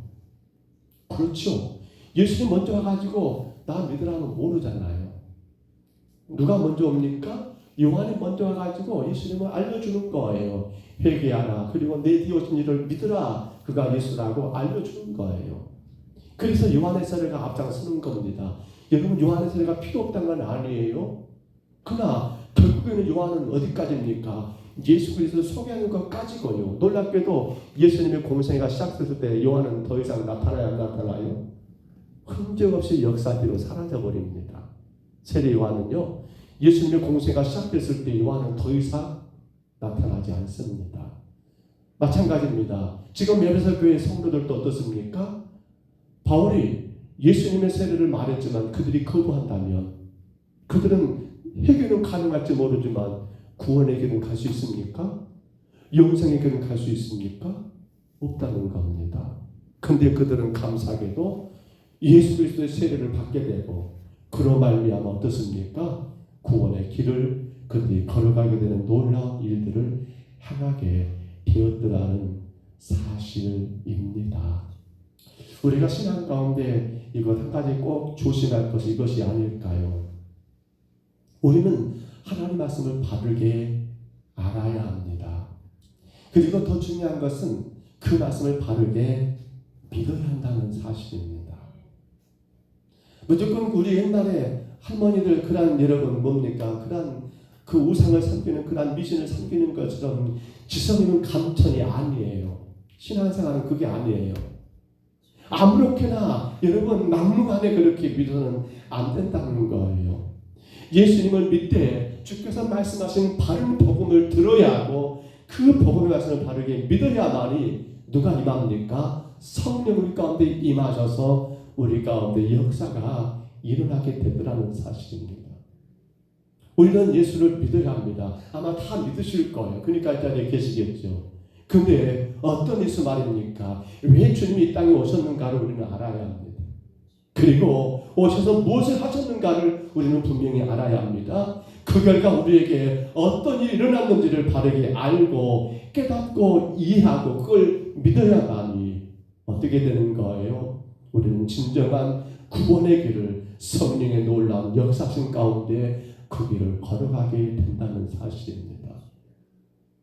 그렇죠. 예수님 먼저 와가지고 나 믿으라고 모르잖아요. 누가 먼저 옵니까? 요한이 먼저 와가지고 예수님을 알려주는 거예요. 회개하라. 그리고 내 뒤에 오신 이를 믿으라. 그가 예수라고 알려주는 거예요. 그래서 요한의 세례가 앞장서는 겁니다. 여러분 요한의 세례가 필요 없다는 건 아니에요. 그러나 결국에는 요한은 어디까지입니까? 예수 그리스도를 소개하는 것까지고요. 놀랍게도 예수님의 공생애가 시작됐을 때 요한은 더 이상 나타나야 안 나타나요? 흔적 없이 역사 뒤로 사라져버립니다. 세례 요한은요. 예수님의 공생애가 시작됐을 때 요한은 더 이상 나타나지 않습니다. 마찬가지입니다. 지금 에베소 교회 성도들도 어떻습니까? 바울이 예수님의 세례를 말했지만 그들이 거부한다면 그들은 회개는 가능할지 모르지만 구원의 길은 갈 수 있습니까? 영생의 길은 갈 수 있습니까? 없다는 겁니다. 근데 그들은 감사하게도 예수 그리스도의 세례를 받게 되고 그로 말미암아 어떻습니까? 구원의 길을 그들이 걸어가게 되는 놀라운 일들을 향하게 되었더라는 사실입니다. 우리가 신앙 가운데 이것 한 가지 꼭 조심할 것이 이것이 아닐까요? 우리는 하나님 말씀을 바르게 알아야 합니다. 그리고 더 중요한 것은 그 말씀을 바르게 믿어야 한다는 사실입니다. 무조건 우리 옛날에 할머니들 그런 여러분 뭡니까? 그런 그 우상을 섬기는 그런 미신을 섬기는 것처럼 지성이는 감천이 아니에요. 신앙생활은 그게 아니에요. 아무렇게나 여러분 막무가내 그렇게 믿어서는 안 된다는 거예요. 예수님을 믿되 주께서 말씀하신 바른 복음을 들어야 하고 그 복음의 말씀을 바르게 믿어야만이 누가 임합니까? 성령 우리 가운데 임하셔서 우리 가운데 역사가 일어나게 되더라는 사실입니다. 우리는 예수를 믿어야 합니다. 아마 다 믿으실 거예요. 그러니까 이 자리에 계시겠죠. 근데 어떤 예수 말입니까? 왜 주님이 이 땅에 오셨는가를 우리는 알아야 합니다. 그리고 오셔서 무엇을 하셨는가를 우리는 분명히 알아야 합니다. 그 결과 우리에게 어떤 일이 일어났는지를 바르게 알고 깨닫고 이해하고 그걸 믿어야만이 어떻게 되는 거예요? 우리는 진정한 구원의 길을 성령의 놀라운 역사신 가운데 그 길을 걸어가게 된다는 사실입니다.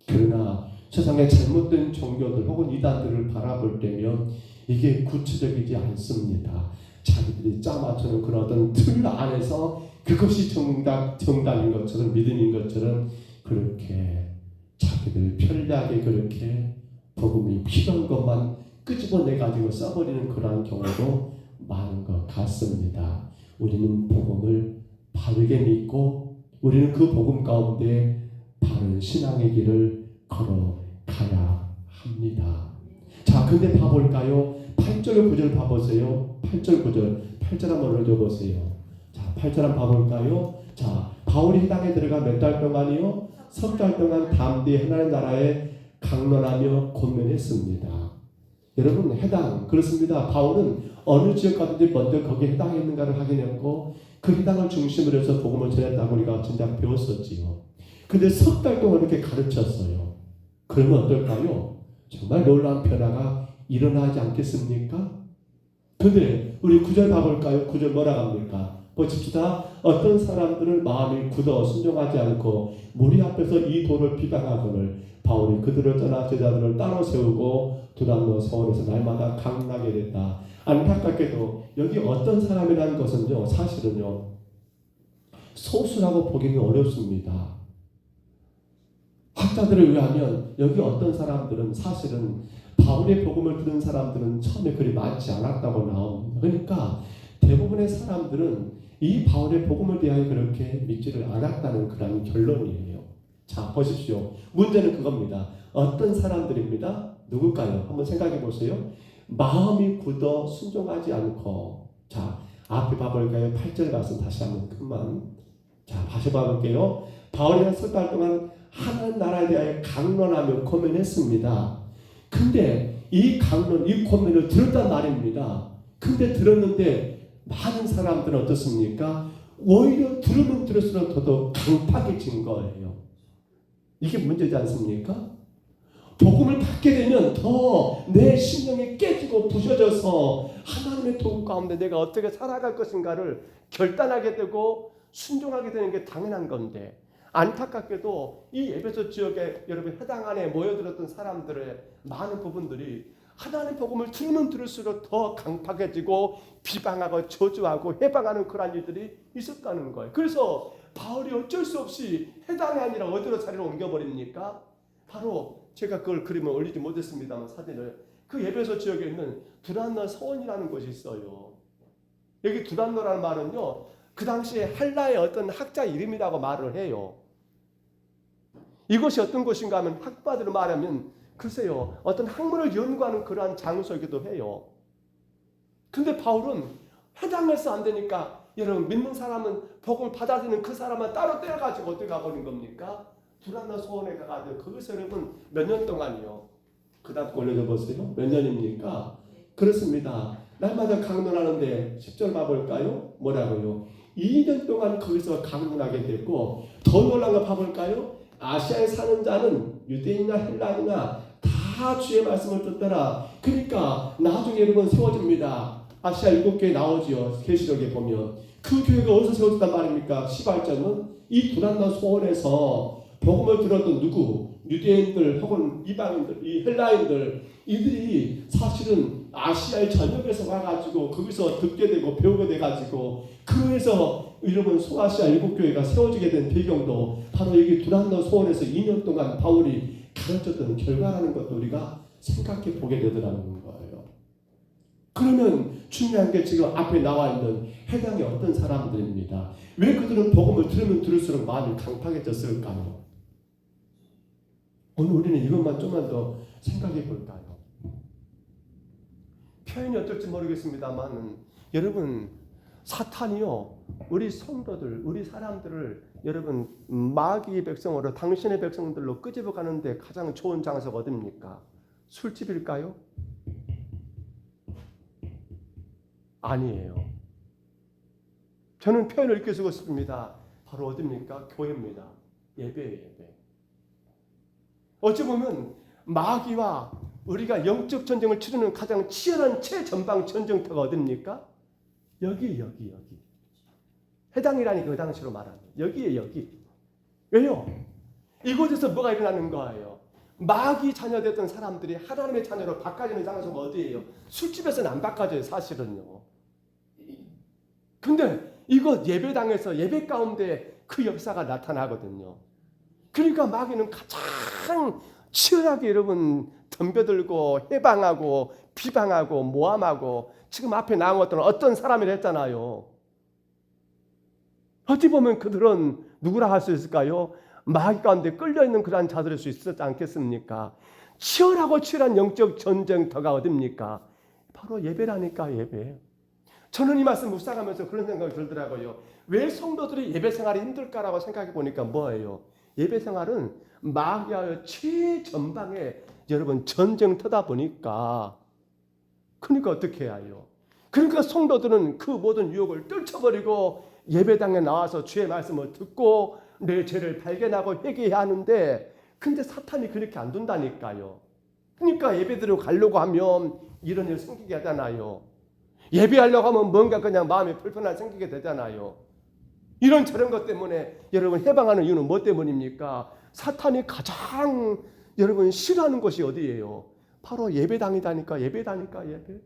그러나 세상의 잘못된 종교들 혹은 이단들을 바라볼 때면 이게 구체적이지 않습니다. 자기들이 짜맞추는 그런 어떤 틀 안에서 그것이 정답인 것처럼 믿음인 것처럼 그렇게 자기들 편리하게 그렇게 복음이 필요한 것만 끄집어내가지고 써버리는 그러한 경우도 많은 것 같습니다. 우리는 복음을 바르게 믿고 우리는 그 복음 가운데 바른 신앙의 길을 걸어가야 합니다. 자, 근데 봐볼까요? 8절 9절 봐보세요. 8절 9절 8절 한번 읽어보세요. 자, 8절 한번 봐볼까요? 자, 바울이 해당에 들어가 몇 달 동안이요? 석 달 동안 담대히 하나님 나라에 강론하며 권면했습니다. 여러분, 해당 그렇습니다. 바울은 어느 지역 가든지 먼저 거기에 해당했는가를 확인했고 그 해당을 중심으로 해서 복음을 전했다고 우리가 진작 배웠었지요. 근데 석 달 동안 이렇게 가르쳤어요. 그러면 어떨까요? 정말 놀라운 변화가 일어나지 않겠습니까? 근데 우리 9절 봐볼까요? 9절 뭐라 합니까? 보십시다. 어떤 사람들은 마음이 굳어 순종하지 않고 무리 앞에서 이 도를 비방하거늘 바울이 그들을 떠나 제자들을 따로 세우고 두란노 서원에서 날마다 강나게 됐다. 안타깝게도 여기 어떤 사람이라는 것은요, 사실은요, 소수라고 보기는 어렵습니다. 학자들에 의하면 여기 어떤 사람들은 사실은 바울의 복음을 들은 사람들은 처음에 그리 많지 않았다고 나옵니다. 그러니까 대부분의 사람들은 이 바울의 복음을 대하여 그렇게 믿지를 않았다는 그런 결론이에요. 자, 보십시오. 문제는 그겁니다. 어떤 사람들입니다. 누굴까요? 한번 생각해 보세요. 마음이 굳어 순종하지 않고, 자, 앞에 봐볼까요? 8절 말씀 다시 한번 끝만. 자, 다시 봐볼게요. 바울이 석 달 동안 하나님 나라에 대하여 강론하며 고민했습니다. 근데 이 강론, 이 고민을 들었단 말입니다. 근데 들었는데 많은 사람들은 어떻습니까? 오히려 들으면 들을수록 더더욱 강팍해진 거예요. 이게 문제지 않습니까? 복음을 받게 되면 더 내 심령이 깨지고 부셔져서 하나님의 도움 가운데 내가 어떻게 살아갈 것인가를 결단하게 되고 순종하게 되는 게 당연한 건데, 안타깝게도 이 에베소 지역에 여러분 해당 안에 모여들었던 사람들의 많은 부분들이 하나님 복음을 들으면 들을수록 더 강팍해지고 비방하고 저주하고 해방하는 그런 일들이 있었다는 거예요. 그래서 바울이 어쩔 수 없이 해당이 아니라 어디로 자리를 옮겨버립니까? 바로 제가 그걸 그림을 올리지 못했습니다만 사진을, 그 에베소 지역에 있는 두란노 서원이라는 곳이 있어요. 여기 두란노라는 말은요, 그 당시에 헬라의 어떤 학자 이름이라고 말을 해요. 이곳이 어떤 곳인가 하면 학파들을 말하면 글쎄요, 어떤 학문을 연구하는 그러한 장소이기도 해요. 근데 바울은 해당해서 안 되니까 여러분 믿는 사람은 복음을 받아들이는 그 사람은 따로 떼어가지고 어떻게 가버린 겁니까? 두란노 소원에 가가지고 거기서 여러분 몇 년 동안이요. 그 다음 올려줘 보세요. 몇 년입니까? 그렇습니다. 날마다 강론하는데 10절 봐볼까요? 뭐라고요? 2년 동안 거기서 강론하게 됐고, 더 놀라운 거 봐볼까요? 아시아에 사는 자는 유대인이나 헬라인이나 다 주의 말씀을 듣더라. 그러니까 나중에 여러분 세워집니다. 아시아 7교회 나오지요. 계시록에 보면 그 교회가 어디서 세워졌단 말입니까? 시발점은 이 두란노 소원에서 복음을 들었던 누구? 유대인들 혹은 이방인들, 이 헬라인들, 이들이 사실은 아시아의 전역에서 와가지고 거기서 듣게 되고 배우게 돼가지고 그에서 여러분 소아시아 7교회가 세워지게 된 배경도 바로 여기 두란노 소원에서 2년 동안 바울이 가르쳤던 결과라는 것도 우리가 생각해 보게 되더라는 거예요. 그러면 중요한 게 지금 앞에 나와 있는 해당의 어떤 사람들입니다. 왜 그들은 복음을 들으면 들을수록 마음이 강팍해졌을까요? 오늘 우리는 이것만 좀만 더 생각해 볼까요? 표현이 어떨지 모르겠습니다만 여러분, 사탄이요, 우리 성도들, 우리 사람들을 여러분 마귀의 백성으로, 당신의 백성들로 끄집어 가는데 가장 좋은 장소가 어디입니까? 술집일까요? 아니에요. 저는 표현을 이렇게 쓰고 싶습니다. 바로 어디입니까? 교회입니다. 예배예요, 예배. 어찌 보면 마귀와 우리가 영적 전쟁을 치르는 가장 치열한 최전방 전쟁터가 어디입니까? 여기. 해당이라니까 그 당시로 말하면 여기에 여기. 왜요? 이곳에서 뭐가 일어나는 거예요? 마귀 자녀됐던 사람들이 하나님의 자녀로 바꿔지는 장소가 어디예요? 술집에서는 안 바꿔져요, 사실은요. 근데 이곳 예배당에서 예배 가운데 그 역사가 나타나거든요. 그러니까 마귀는 가장 치열하게 여러분 덤벼들고 해방하고 비방하고 모함하고, 지금 앞에 나온 것들은 어떤 사람이라 했잖아요. 어찌 보면 그들은 누구라 할 수 있을까요? 마귀 가운데 끌려있는 그러한 자들일 수 있었지 않겠습니까? 치열하고 치열한 영적 전쟁터가 어딥니까? 바로 예배라니까, 예배. 저는 이 말씀 묵상하면서 그런 생각이 들더라고요. 왜 성도들이 예배 생활이 힘들까라고 생각해 보니까 뭐예요? 예배 생활은 마귀와의 최전방에 여러분 전쟁터다 보니까, 그러니까 어떻게 해야 해요? 그러니까 성도들은 그 모든 유혹을 떨쳐버리고 예배당에 나와서 주의 말씀을 듣고 내 죄를 발견하고 회개해야 하는데, 근데 사탄이 그렇게 안 둔다니까요. 그러니까 예배드리러 가려고 하면 이런 일 생기게 하잖아요. 예배하려고 하면 뭔가 그냥 마음이 불편하게 생기게 되잖아요. 이런 저런 것 때문에 여러분 해방하는 이유는 뭐 때문입니까? 사탄이 가장 여러분 싫어하는 것이 어디예요? 바로 예배당이다니까, 예배다니까, 예배.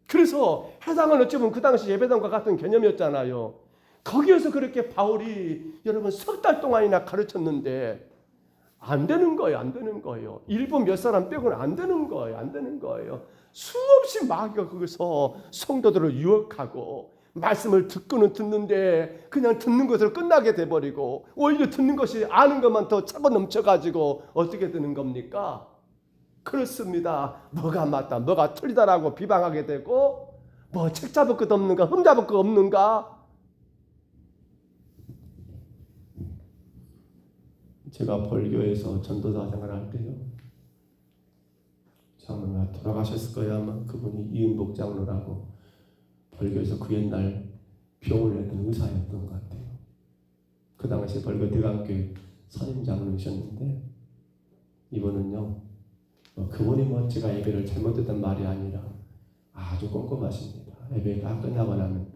그래서 해당은 어찌보면 그 당시 예배당과 같은 개념이었잖아요. 거기에서 그렇게 바울이 여러분 석 달 동안이나 가르쳤는데 안 되는 거예요. 안 되는 거예요. 일부 몇 사람 빼고는 안 되는 거예요. 안 되는 거예요. 수없이 마귀가 거기서 성도들을 유혹하고 말씀을 듣고는 듣는데 그냥 듣는 것으로 끝나게 돼버리고 오히려 듣는 것이 아는 것만 더 차고 넘쳐가지고 어떻게 되는 겁니까? 그렇습니다. 뭐가 맞다, 뭐가 틀리다라고 비방하게 되고 뭐 책 잡을 것 없는가, 흠 잡을 것 없는가. 제가 벌교에서 전도사 생활할 때요, 장로가 돌아가셨을 거예요. 아마 그분이 이은복 장로라고 벌교에서 그 옛날 병원을 했던 의사였던 것 같아요. 그 당시 벌교 대강교회 선임 장로이셨는데, 이분은요, 그분이 뭐 제가 예배를 잘못했단 말이 아니라 아주 꼼꼼하십니다. 예배가 끝나고 나면,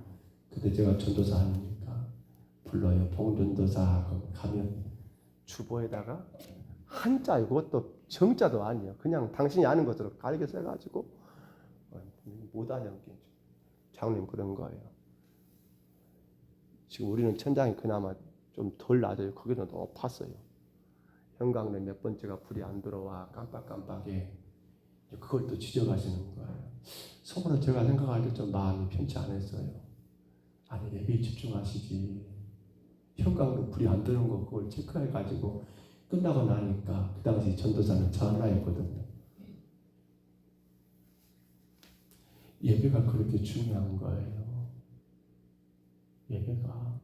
그때 제가 전도사 아닙니까? 불러요. 봉전도사 가면 주보에다가 한자, 이것도 정자도 아니에요. 그냥 당신이 아는 것으로 갈게 써가지고 못하냐고 장로님 그런 거예요. 지금 우리는 천장이 그나마 좀 덜 낮아요. 거기는 높았어요. 형광로 몇 번째가 불이 안 들어와 깜빡깜빡해. 그걸 또 지적하시는 거예요. 속으로 제가 생각할 때 좀 마음이 편치 않았어요. 아니 예배에 집중하시지. 형광로 불이 안 드는 거 그걸 체크해가지고 끝나고 나니까, 그 당시 전도사는 저 하나였거든요. 예배가 그렇게 중요한 거예요. 예배가.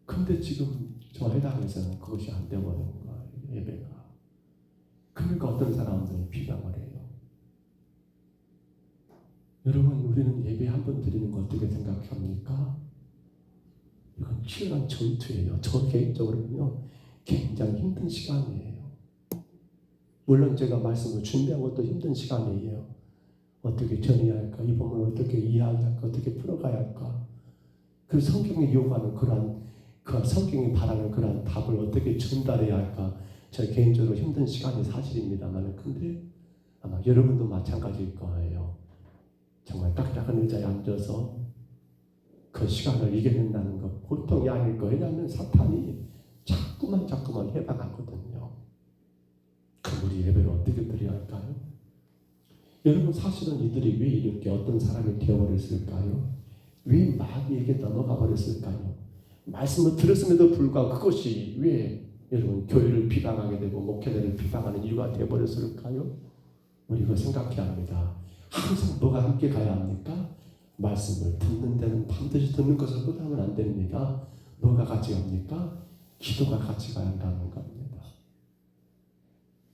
근데 지금 저 해당에서는 그것이 안 되버리는 거예요. 예배가. 그러니까 어떤 사람들이 비방을 해요. 여러분, 우리는 예배 한 번 드리는 거 어떻게 생각합니까? 이건 치열한 전투예요. 저 개인적으로는요, 굉장히 힘든 시간이에요. 물론 제가 말씀을 준비한 것도 힘든 시간이에요. 어떻게 전해야 할까? 이 부분을 어떻게 이해해야 할까? 어떻게 풀어가야 할까? 그 성경이 요구하는 그 성경이 바라는 그런 답을 어떻게 전달해야 할까? 저 개인적으로 힘든 시간이 사실입니다만, 근데 아마 여러분도 마찬가지일 거예요. 정말 딱딱한 의자에 앉아서 그 시간을 이겨낸다는 것 보통이 아닐 거예요. 왜냐하면 사탄이 자꾸만 해방하거든요. 그럼 우리 예배를 어떻게 드려야 할까요? 여러분, 사실은 이들이 왜 이렇게 어떤 사람이 되어버렸을까요? 왜 마귀에게 넘어가 버렸을까요? 말씀을 들었음에도 불구하고 그것이 왜 여러분 교회를 비방하게 되고 목회자를 비방하는 이유가 되어버렸을까요? 우리가 생각해야 합니다. 항상 뭐가 함께 가야 합니까? 말씀을 듣는 데는 반드시 듣는 것을 끝나면 안 됩니다. 뭐가 같이 갑니까? 기도가 같이 가야 한다는 겁니다.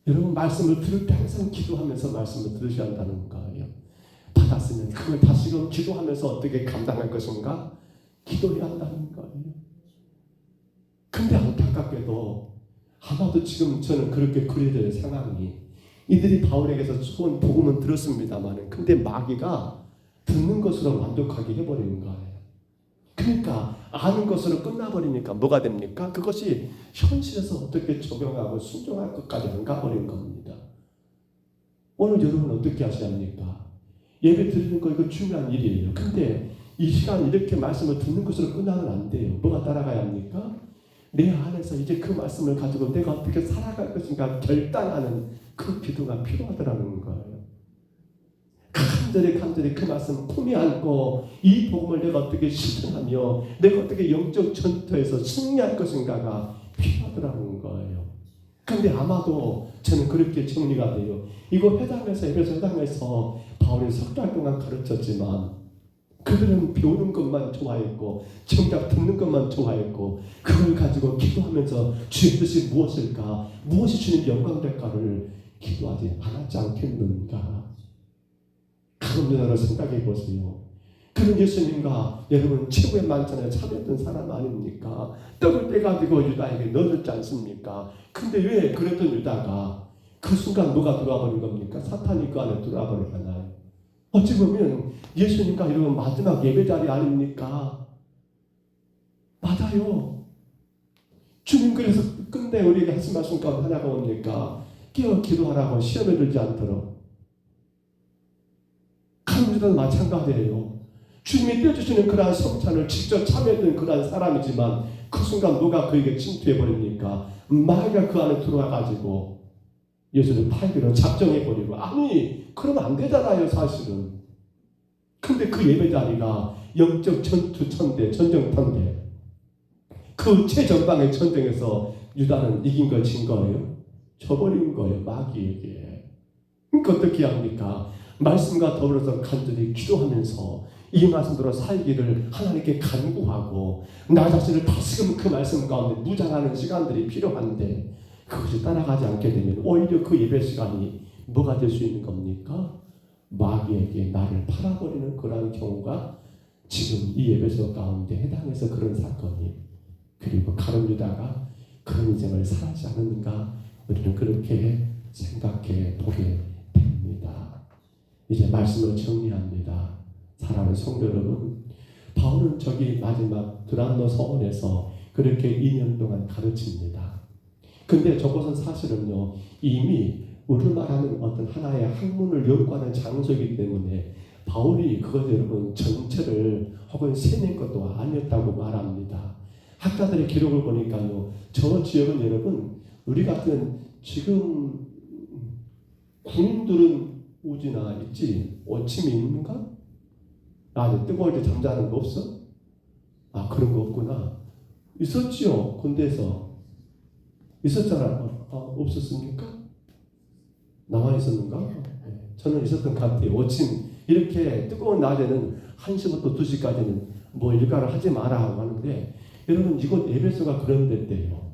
여러분, 말씀을 들을 때 항상 기도하면서 말씀을 들으셔야 한다는 거예요. 받았으면 그걸 다시금 기도하면서 어떻게 감당할 것인가? 기도해야 한다는 거예요. 근데 안타깝게도 아마도 지금 저는 그렇게 그려질 상황이, 이들이 바울에게서 좋은 복음은 들었습니다만, 근데 마귀가 듣는 것으로 만족하게 해버리는 거예요. 그러니까 아는 것으로 끝나버리니까 뭐가 됩니까? 그것이 현실에서 어떻게 적용하고 순종할 것까지 안 가버린 겁니다. 오늘 여러분 어떻게 하셔야 합니까? 예배 드리는 거 이거 중요한 일이에요. 근데 이 시간 이렇게 말씀을 듣는 것으로 끝나면 안 돼요. 뭐가 따라가야 합니까? 내 안에서 이제 그 말씀을 가지고 내가 어떻게 살아갈 것인가 결단하는 그 기도가 필요하더라는 거예요. 간절히 그 말씀 품에 안고 이 복음을 내가 어떻게 실천하며 내가 어떻게 영적 전투에서 승리할 것인가가 필요하더라는 거예요. 근데 아마도 저는 그렇게 정리가 돼요. 이거 회당에서 에베소 회당에서 바울이 석 달 동안 가르쳤지만 그들은 배우는 것만 좋아했고 정작 듣는 것만 좋아했고 그걸 가지고 기도하면서 주의 뜻이 무엇일까? 무엇이 주님 영광 될까를 기도하지 않았지 않겠는가? 그런 여러분 생각해 보세요. 그런 예수님과 여러분 최후의 만찬에 참여했던 사람 아닙니까? 떡을 떼가지고 유다에게 넣어줬지 않습니까? 근데 왜 그랬던 유다가 그 순간 뭐가 들어와 버린 겁니까? 사탄이 그 안에 들어와 버리잖아요. 어찌 보면 예수님과 이런 마지막 예배 자리 아닙니까? 맞아요. 주님 그래서 끝내 우리에게 하신 말씀 가운데 하나가 뭡니까? 깨어 기도하라고 시험에 들지 않도록. 가문주도 마찬가지예요. 주님이 떼어주시는 그러한 성찬을 직접 참여했던 그러한 사람이지만 그 순간 누가 그에게 침투해 버립니까? 마귀가 그 안에 들어와 가지고 예수를 팔기로 작정해 버리고 아니 그러면 안 되잖아요 사실은. 근데 그 예배 자리가 영적 전투 전쟁터인데 그 최전방의 전쟁에서 유다는 이긴 거 진 거예요? 져버린 거예요 마귀에게. 그러니까 어떻게 합니까? 말씀과 더불어서 간절히 기도하면서 이 말씀대로 살기를 하나님께 간구하고 나 자신을 다시금 그 말씀 가운데 무장하는 시간들이 필요한데 그것이 따라가지 않게 되면 오히려 그 예배 시간이 뭐가 될 수 있는 겁니까? 마귀에게 나를 팔아버리는 그러한 경우가 지금 이 예배소 가운데 해당해서 그런 사건이 그리고 가룟 유다가 그런 인생을 살아지 않았는가 우리는 그렇게 생각해 보게 됩니다. 이제 말씀을 정리합니다. 사랑하는 성도 여러분, 바울은 저기 마지막 드란노 서원에서 그렇게 2년 동안 가르칩니다. 근데 저것은 사실은요 이미 우리를 말하는 어떤 하나의 학문을 연구하는 장소이기 때문에 바울이 그것 여러분 전체를 혹은 세낸 것도 아니었다고 말합니다. 학자들의 기록을 보니까요 저 지역은 여러분 우리 같은 지금 군인들은 우지나 있지 오침이 있는가? 아 뜨거울 때 잠자는 거 없어? 아 그런 거 없구나. 있었지요 군대에서 있었잖아. 없었습니까? 나만 있었는가? 저는 있었던 것 같아요. 오침 이렇게 뜨거운 낮에는 1시부터 2시까지는 뭐 일과를 하지 마라 하고 하는데 여러분 이곳 에베소가 그런 데때요.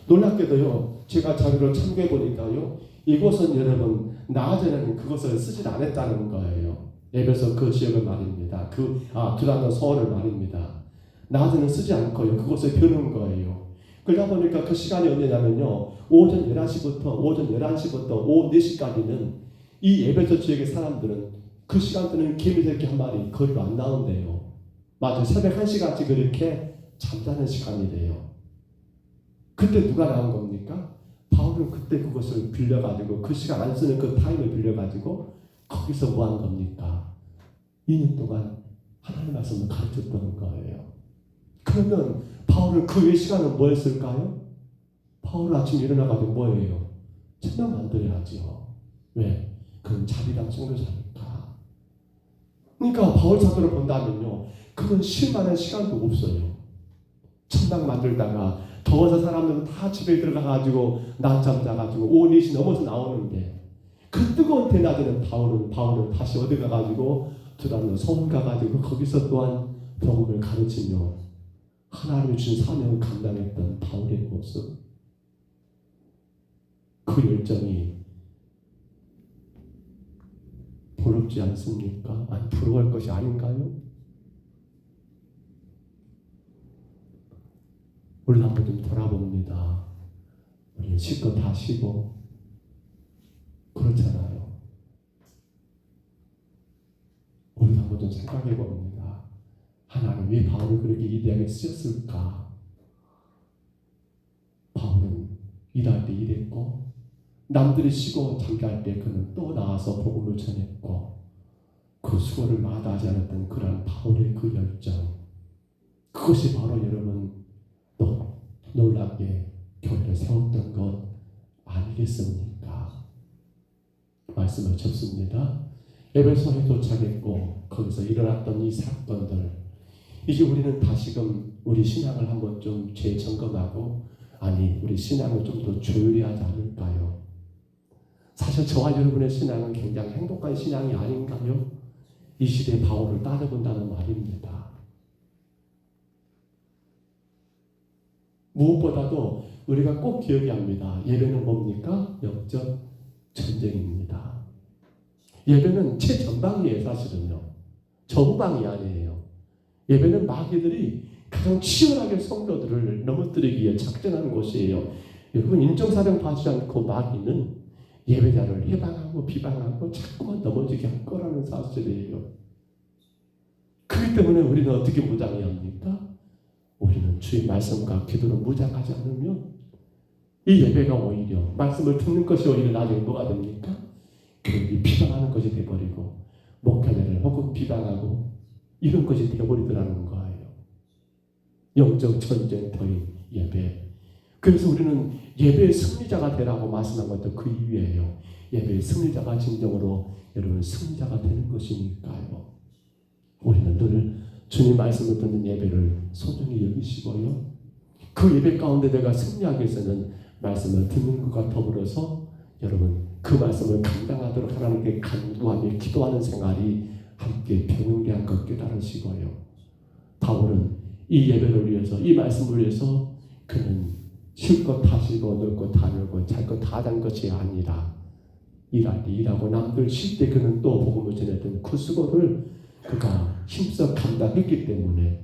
놀랍게도요 제가 자료를 참고해 보니까요 이곳은 여러분 낮에는 그것을 쓰지 않았다는 거예요. 에베소 그 지역을 말입니다. 드란노 서원을 말입니다. 낮에는 쓰지 않고요 그것을 벼는 거예요. 그러다 보니까 그 시간이 언제냐면요 오전 11시부터 오후 4시까지는 이 에베소 지역의 사람들은 그 시간대는 개미새끼 한 마리 거리로 안 나온대요. 맞아요. 새벽 1시까지 그렇게 잠자는 시간이래요. 그때 누가 나온 겁니까? 바울은 그때 그것을 빌려가지고 그 시간 안 쓰는 그 타임을 빌려가지고 거기서 뭐 한 겁니까? 2년 동안 하나님 말씀을 가르쳤던 거예요. 그러면 바울은 그 외 시간은 뭐 했을까요? 바울은 아침 일어나가지고 뭐예요? 천당 만들어야죠. 왜? 그건 자비랑 선교사니까. 그러니까 바울 사도를 본다면요 그건 쉴 만한 시간도 없어요. 천당 만들다가 더워서 사람들은 다 집에 들어가가지고 낮잠 자가지고 오후 4시 넘어서 나오는데 그 뜨거운 대낮에는 바울은 다시 어디 가가지고 드란노 서원 가가지고 거기서 또한 복음을 가르치며 하나님이 주신 사명을 감당했던 바울의 모습, 그 열정이 부럽지 않습니까? 아니 부러워할 것이 아닌가요? 우리 한번 좀 돌아봅니다. 우리는 실컷 다 쉬고 그렇잖아요. 우리 한번 좀 생각해 봅니다. 하나님 왜 바울을 그렇게 위대하게 쓰셨을까? 바울은 일할 때 일했고 남들이 쉬고 잠잘 때 그는 또 나와서 복음을 전했고 그 수고를 마다하지 않았던 그런 바울의 그 열정, 그것이 바로 여러분 또 놀랍게 교회를 세웠던 것 아니겠습니까? 말씀을 접습니다. 에베소에 도착했고 거기서 일어났던 이 사건들, 이제 우리는 다시금 우리 신앙을 한번 좀 재점검하고 아니 우리 신앙을 좀 더 조율히 하지 않을까요? 사실 저와 여러분의 신앙은 굉장히 행복한 신앙이 아닌가요? 이 시대의 바울을 따라본다는 말입니다. 무엇보다도 우리가 꼭 기억해야 합니다. 예배는 뭡니까? 영적 전쟁입니다. 예배는 최전방이에요. 사실은요. 저후방이 아니에요. 예배는 마귀들이 가장 치열하게 성도들을 넘어뜨리기 위해 작전하는 곳이에요. 여러분 인정사정 받지 않고 마귀는 예배자를 해방하고 비방하고 자꾸만 넘어지게 할 거라는 사실이에요. 그렇기 때문에 우리는 어떻게 무장해야 합니까? 우리는 주의 말씀과 기도로 무장하지 않으면 이 예배가 오히려 말씀을 듣는 것이 오히려 나중에 뭐가 됩니까? 교육이 비방하는 것이 되어버리고 목회자를 혹은 비방하고 이런 것이 되어버리더라는 거예요. 영적 전쟁터인 예배. 그래서 우리는 예배의 승리자가 되라고 말씀한 것도 그 이유예요. 예배의 승리자가 진정으로 여러분 승리자가 되는 것이니까요. 우리는 늘 주님 말씀을 듣는 예배를 소중히 여기시고요. 그 예배 가운데 내가 승리하기 위해서는 말씀을 듣는 것과 더불어서 여러분 그 말씀을 감당하도록 하나님께 간구하며 기도하는 생활이 함께 병행돼야 것 깨달으시고요. 바울은 이 예배를 위해서 이 말씀을 위해서 그는 쉴 것 하시고 놀 것 하려고 잘 것 다 한 것이 아니라 일할 때 일하고 남들 쉴 때 그는 또 복음을 전했던 그 수고를 그가 힘써 감당했기 때문에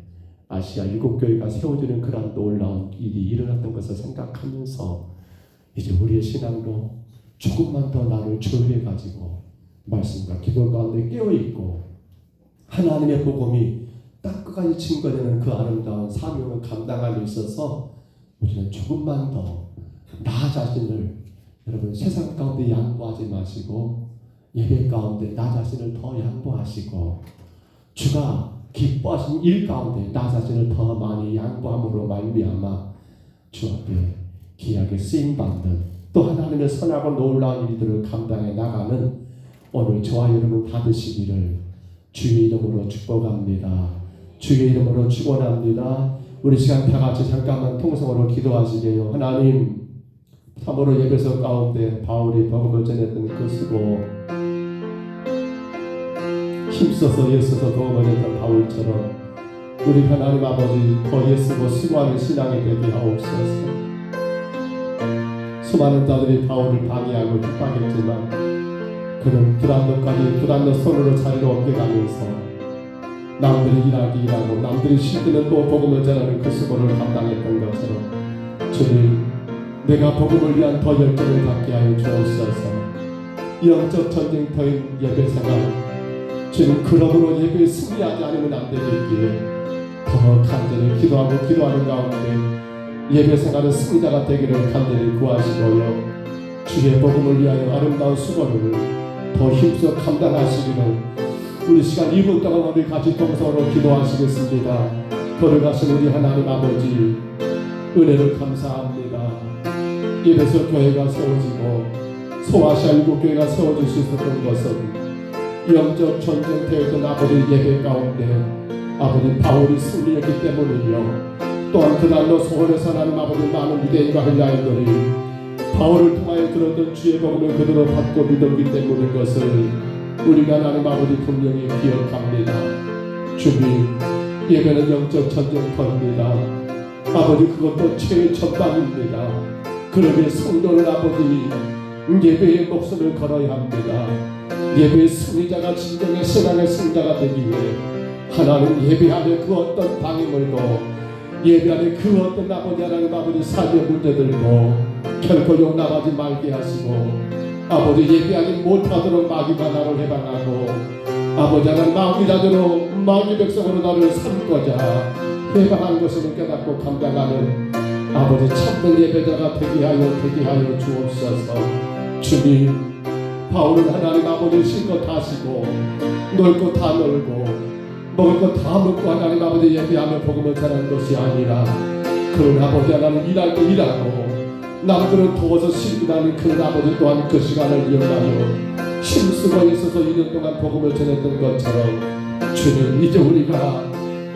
아시아 7교회가 세워지는 그런 놀라운 일이 일어났던 것을 생각하면서 이제 우리의 신앙도 조금만 더 나를 조율해가지고 말씀과 기도 가운데 깨어있고 하나님의 복음이 땅끝까지 증거되는 그 아름다운 사명을 감당할 수 있어서 우리는 조금만 더 나 자신을 여러분 세상 가운데 양보하지 마시고 예배 가운데 나 자신을 더 양보하시고 주가 기뻐하신 일 가운데 나 자신을 더 많이 양보함으로 말미암아 주 앞에 귀하게 쓰임받는 또 하나님의 선하고 놀라운 일들을 감당해 나가는 오늘 저와 여러분 다 되시기를 주의 이름으로 축복합니다. 주의 이름으로 축원합니다. 우리 시간 다 같이 잠깐만 통성으로 기도하시게요. 하나님 참으로 예배소 가운데 바울이 복음을 전했던 그 수고 힘써서 애써서 복음을 전했던 바울처럼 우리 하나님 아버지 더 애쓰고 수고하는 신앙이 되게 하옵소서. 수많은 자들이 바울을 방해하고 협박했지만 그는 불안도까지 손으로 자리를 옮겨가면서 남들이 일하고 남들이 쉴 때는 또 복음을 전하는 그 수고를 감당했던 것처럼 주님 내가 복음을 위한 더 열정을 갖게 하여 주옵소서. 영적 전쟁터인 예배생활 주님 그러므로 예배에 승리하지 않으면 안 되겠기에 더 간절히 기도하는 가운데 예배생활은 승리자가 되기를 간절히 구하시고요. 주의 복음을 위하여 아름다운 수고를 더 힘써 감당하시기를 우리 시간 2분 동안 우리 같이 동성으로 기도하시겠습니다. 걸어가신 우리 하나님 아버지 은혜를 감사합니다. 예배소 교회가 세워지고 소아시아 7교회가 세워질 수 있었던 것은 영적 전쟁터였던 아버지 예배 가운데 아버지 바울이 승리했기 때문이며 또한 그날로 소원에서 하나님 아버지 많은 유대인과 헬라인들이 바울을 통하여 들었던 주의 복음을 그대로 받고 믿었기 때문인 것을 우리가 하나님 아버지 분명히 기억합니다. 주님 예배는 영적 전쟁터입니다. 아버지 그것도 최전방입니다. 그러기에 성도는 아버지 예배의 목숨을 걸어야 합니다. 예배의 승리자가 진정의 신앙의 승자가 되기 위해 하나님 예배 안에 그 어떤 방해물도 예배 안에 그 어떤 아버지 하나님 아버지 사회 문제들도 결코 용납하지 말게 하시고 아버지 예배하지 못하도록 마귀가 나를 해방하고 아버지 하나님 마귀자들로 마귀 백성으로 나를 삼고자 해방한 것을 깨닫고 감당하는 아버지 참된 예배자가 되게 하여 주옵소서. 주님 바울은 하나님 아버지 쉴 것 하시고 놀 것 다 놀고 먹을 것 다 먹고 하나님 아버지 예배하며 복음을 전하는 것이 아니라 그런 아버지 하나님 일할 때 일하고 남들은 더워서 쉴기라는 그런 아버지 또한 그 시간을 이용하여 힘쓰고 있어서 2년 동안 복음을 전했던 것처럼 주님 이제 우리가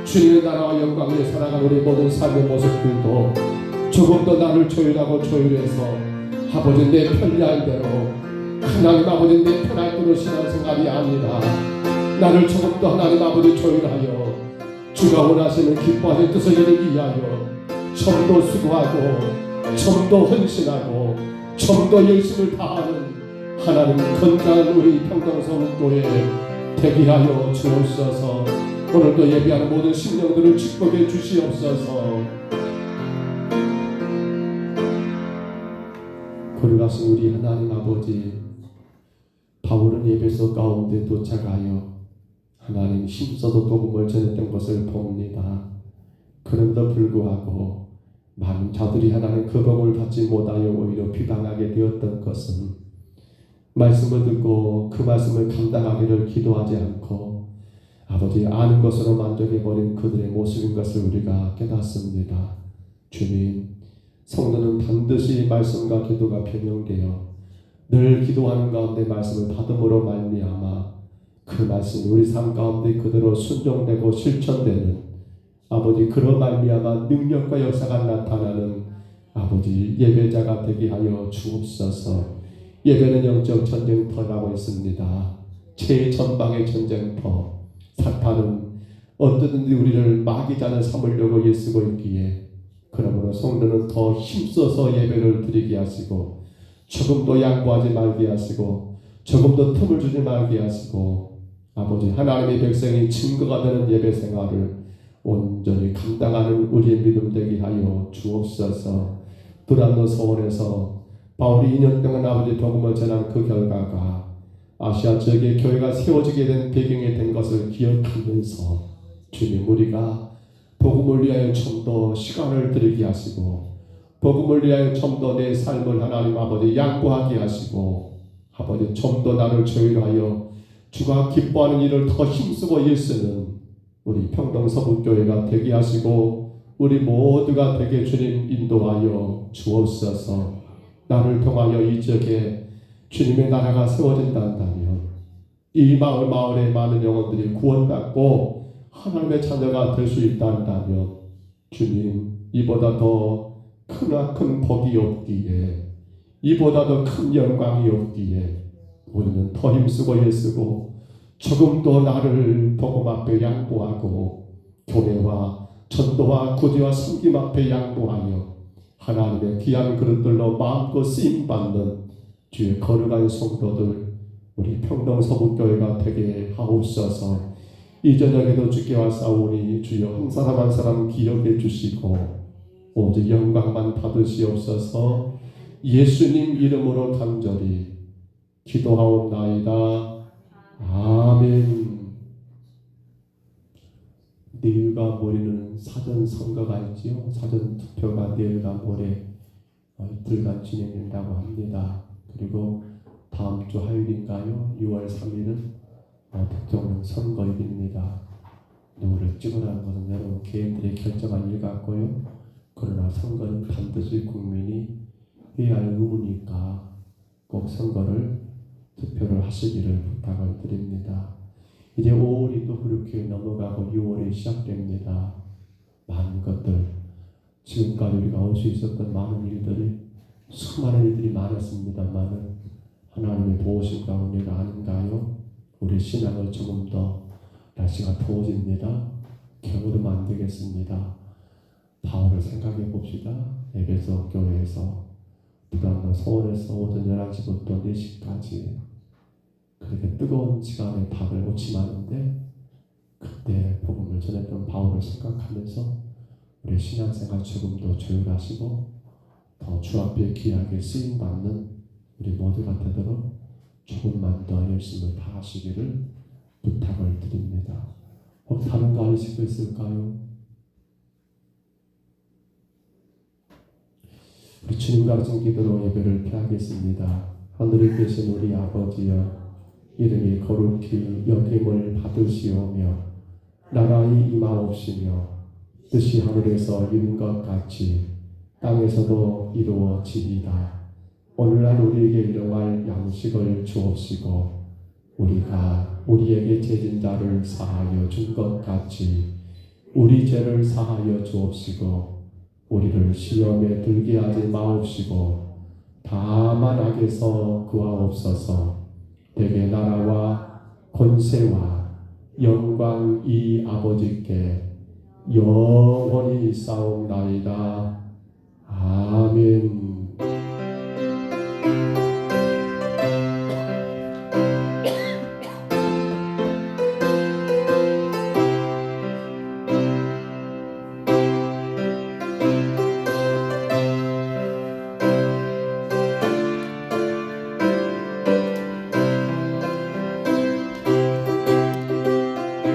주님의 나라와 영광을 위해 살아가는 우리 모든 삶의 모습들도 조금 더 나를 조율하고 조율해서 아버지 내 편리한 대로 하나님 아버지 내 편할 대로 신앙생활이 아니라 나를 조금 더 하나님 아버지 조율하여 주가 원하시는 기뻐하는 뜻을 이루기 위하여 좀 더 수고하고 좀 더 헌신하고 좀 더 열심을 다하는 하나님 건강한 우리 평동서울교회 되게 하여 주옵소서. 오늘도 예배하는 모든 심령들을 축복해 주시옵소서. 거룩하신 우리 하나님 아버지, 바울은 에베소 가운데 도착하여 하나님 힘써도 복음을 전했던 것을 봅니다. 그럼에도 불구하고 많은 자들이 하나님 그 복음을 받지 못하여 오히려 비방하게 되었던 것은 말씀을 듣고 그 말씀을 감당하기를 기도하지 않고 아버지 아는 것으로 만족해버린 그들의 모습인 것을 우리가 깨닫습니다. 주님, 성도는 반드시 말씀과 기도가 병용되어 늘 기도하는 가운데 말씀을 받음으로 말미암아 그 말씀이 우리 삶 가운데 그대로 순종되고 실천되는 아버지 그런 말미암아 능력과 역사가 나타나는 아버지 예배자가 되게 하여 주옵소서. 예배는 영적 전쟁터라고 했습니다. 최전방의 전쟁터. 사탄은 언제든지 우리를 마귀자는 삼으려고 애쓰고 있기에 그러므로 성도는 더 힘써서 예배를 드리게 하시고 조금 더 양보하지 말게 하시고 조금 더 틈을 주지 말게 하시고 아버지 하나님의 백성이 증거가 되는 예배 생활을 온전히 감당하는 우리의 믿음 되게 하여 주옵소서. 두란노 서원에서 바울이 2년 동안 아버지 복음을 전한 그 결과가 아시아 지역의 교회가 세워지게 된 배경이 된 것을 기억하면서 주님 우리가 복음을 위하여 좀 더 시간을 들이게 하시고 복음을 위하여 좀 더 내 삶을 하나님 아버지 양보하게 하시고 아버지 좀 더 나를 조율하여 주가 기뻐하는 일을 더 힘쓰고 일쓰는 우리 평동서북교회가 되게 하시고 우리 모두가 되게 주님 인도하여 주옵소서. 나를 통하여 이 지역에 주님의 나라가 세워진다면 이 마을에 많은 영혼들이 구원받고 하나님의 자녀가 될 수 있다면 주님 이보다 더 크나큰 복이 없기에 이보다 더 큰 영광이 없기에 우리는 더 힘쓰고 애쓰고 조금 더 나를 복음 앞에 양보하고 교회와 전도와 구제와 섬김 앞에 양보하여 하나님의 귀한 그릇들로 마음껏 쓰임받는 주의 거룩한 성도들 우리 평동서북교회가 되게 하옵소서. 이 저녁에도 주께 왔사오니 주여 한 사람 한 사람 기억해 주시고 오직 영광만 받으시옵소서. 예수님 이름으로 간절히 기도하옵나이다. 아멘. 내일과 모레는 사전 선거가 있지요. 사전 투표가 내일과 모레 이틀간 진행된다고 합니다. 그리고 다음 주 화요일인가요? 6월 3일은 대통령 선거일입니다. 누구를 찍으라는 것은 여러분 개인들의 결정한 일 같고요. 그러나 선거는 반드시 국민이 해야 할 의무니까 꼭 선거를 투표를 하시기를 부탁을 드립니다. 이제 5월이 또 그렇게 넘어가고 6월이 시작됩니다. 많은 것들 지금까지 우리가 올 수 있었던 많은 일들이 수많은 일들이 많았습니다만 하나님의 도우심 가운데가 아닌가요? 우리 신앙을 조금 더 날씨가 더워집니다. 게으르면 안 되겠습니다. 바울을 생각해 봅시다. 에베소 교회에서 부담과 서울에서 오전 11시부터 4시까지 그렇게 뜨거운 시간에 밥을 오침하는데 그때 복음을 전했던 바울을 생각하면서 우리 신앙생활 조금 더 조율하시고 더 주 앞에 귀하게 쓰임받는 우리 모두가 되도록 조금만 더 열심을 다하시기를 부탁을 드립니다. 혹 다른 거 아니시고 있을까요? 우리 주님 가르친 기도로 예배를 피하겠습니다. 하늘에 계신 우리 아버지여 이름이 거룩히 여김을 받으시오며 나라의 임하옵시며 뜻이 하늘에서 이룬 것 같이 땅에서도 이루어지리다. 오늘날 우리에게 일용할 양식을 주옵시고 우리가 우리에게 죄진 자를 사하여 준 것 같이 우리 죄를 사하여 주옵시고 우리를 시험에 들게 하지 마옵시고 다만 악에서 구하옵소서. 대개 나라와 권세와 영광이 아버지께 영원히 있사옵나이다. 아멘.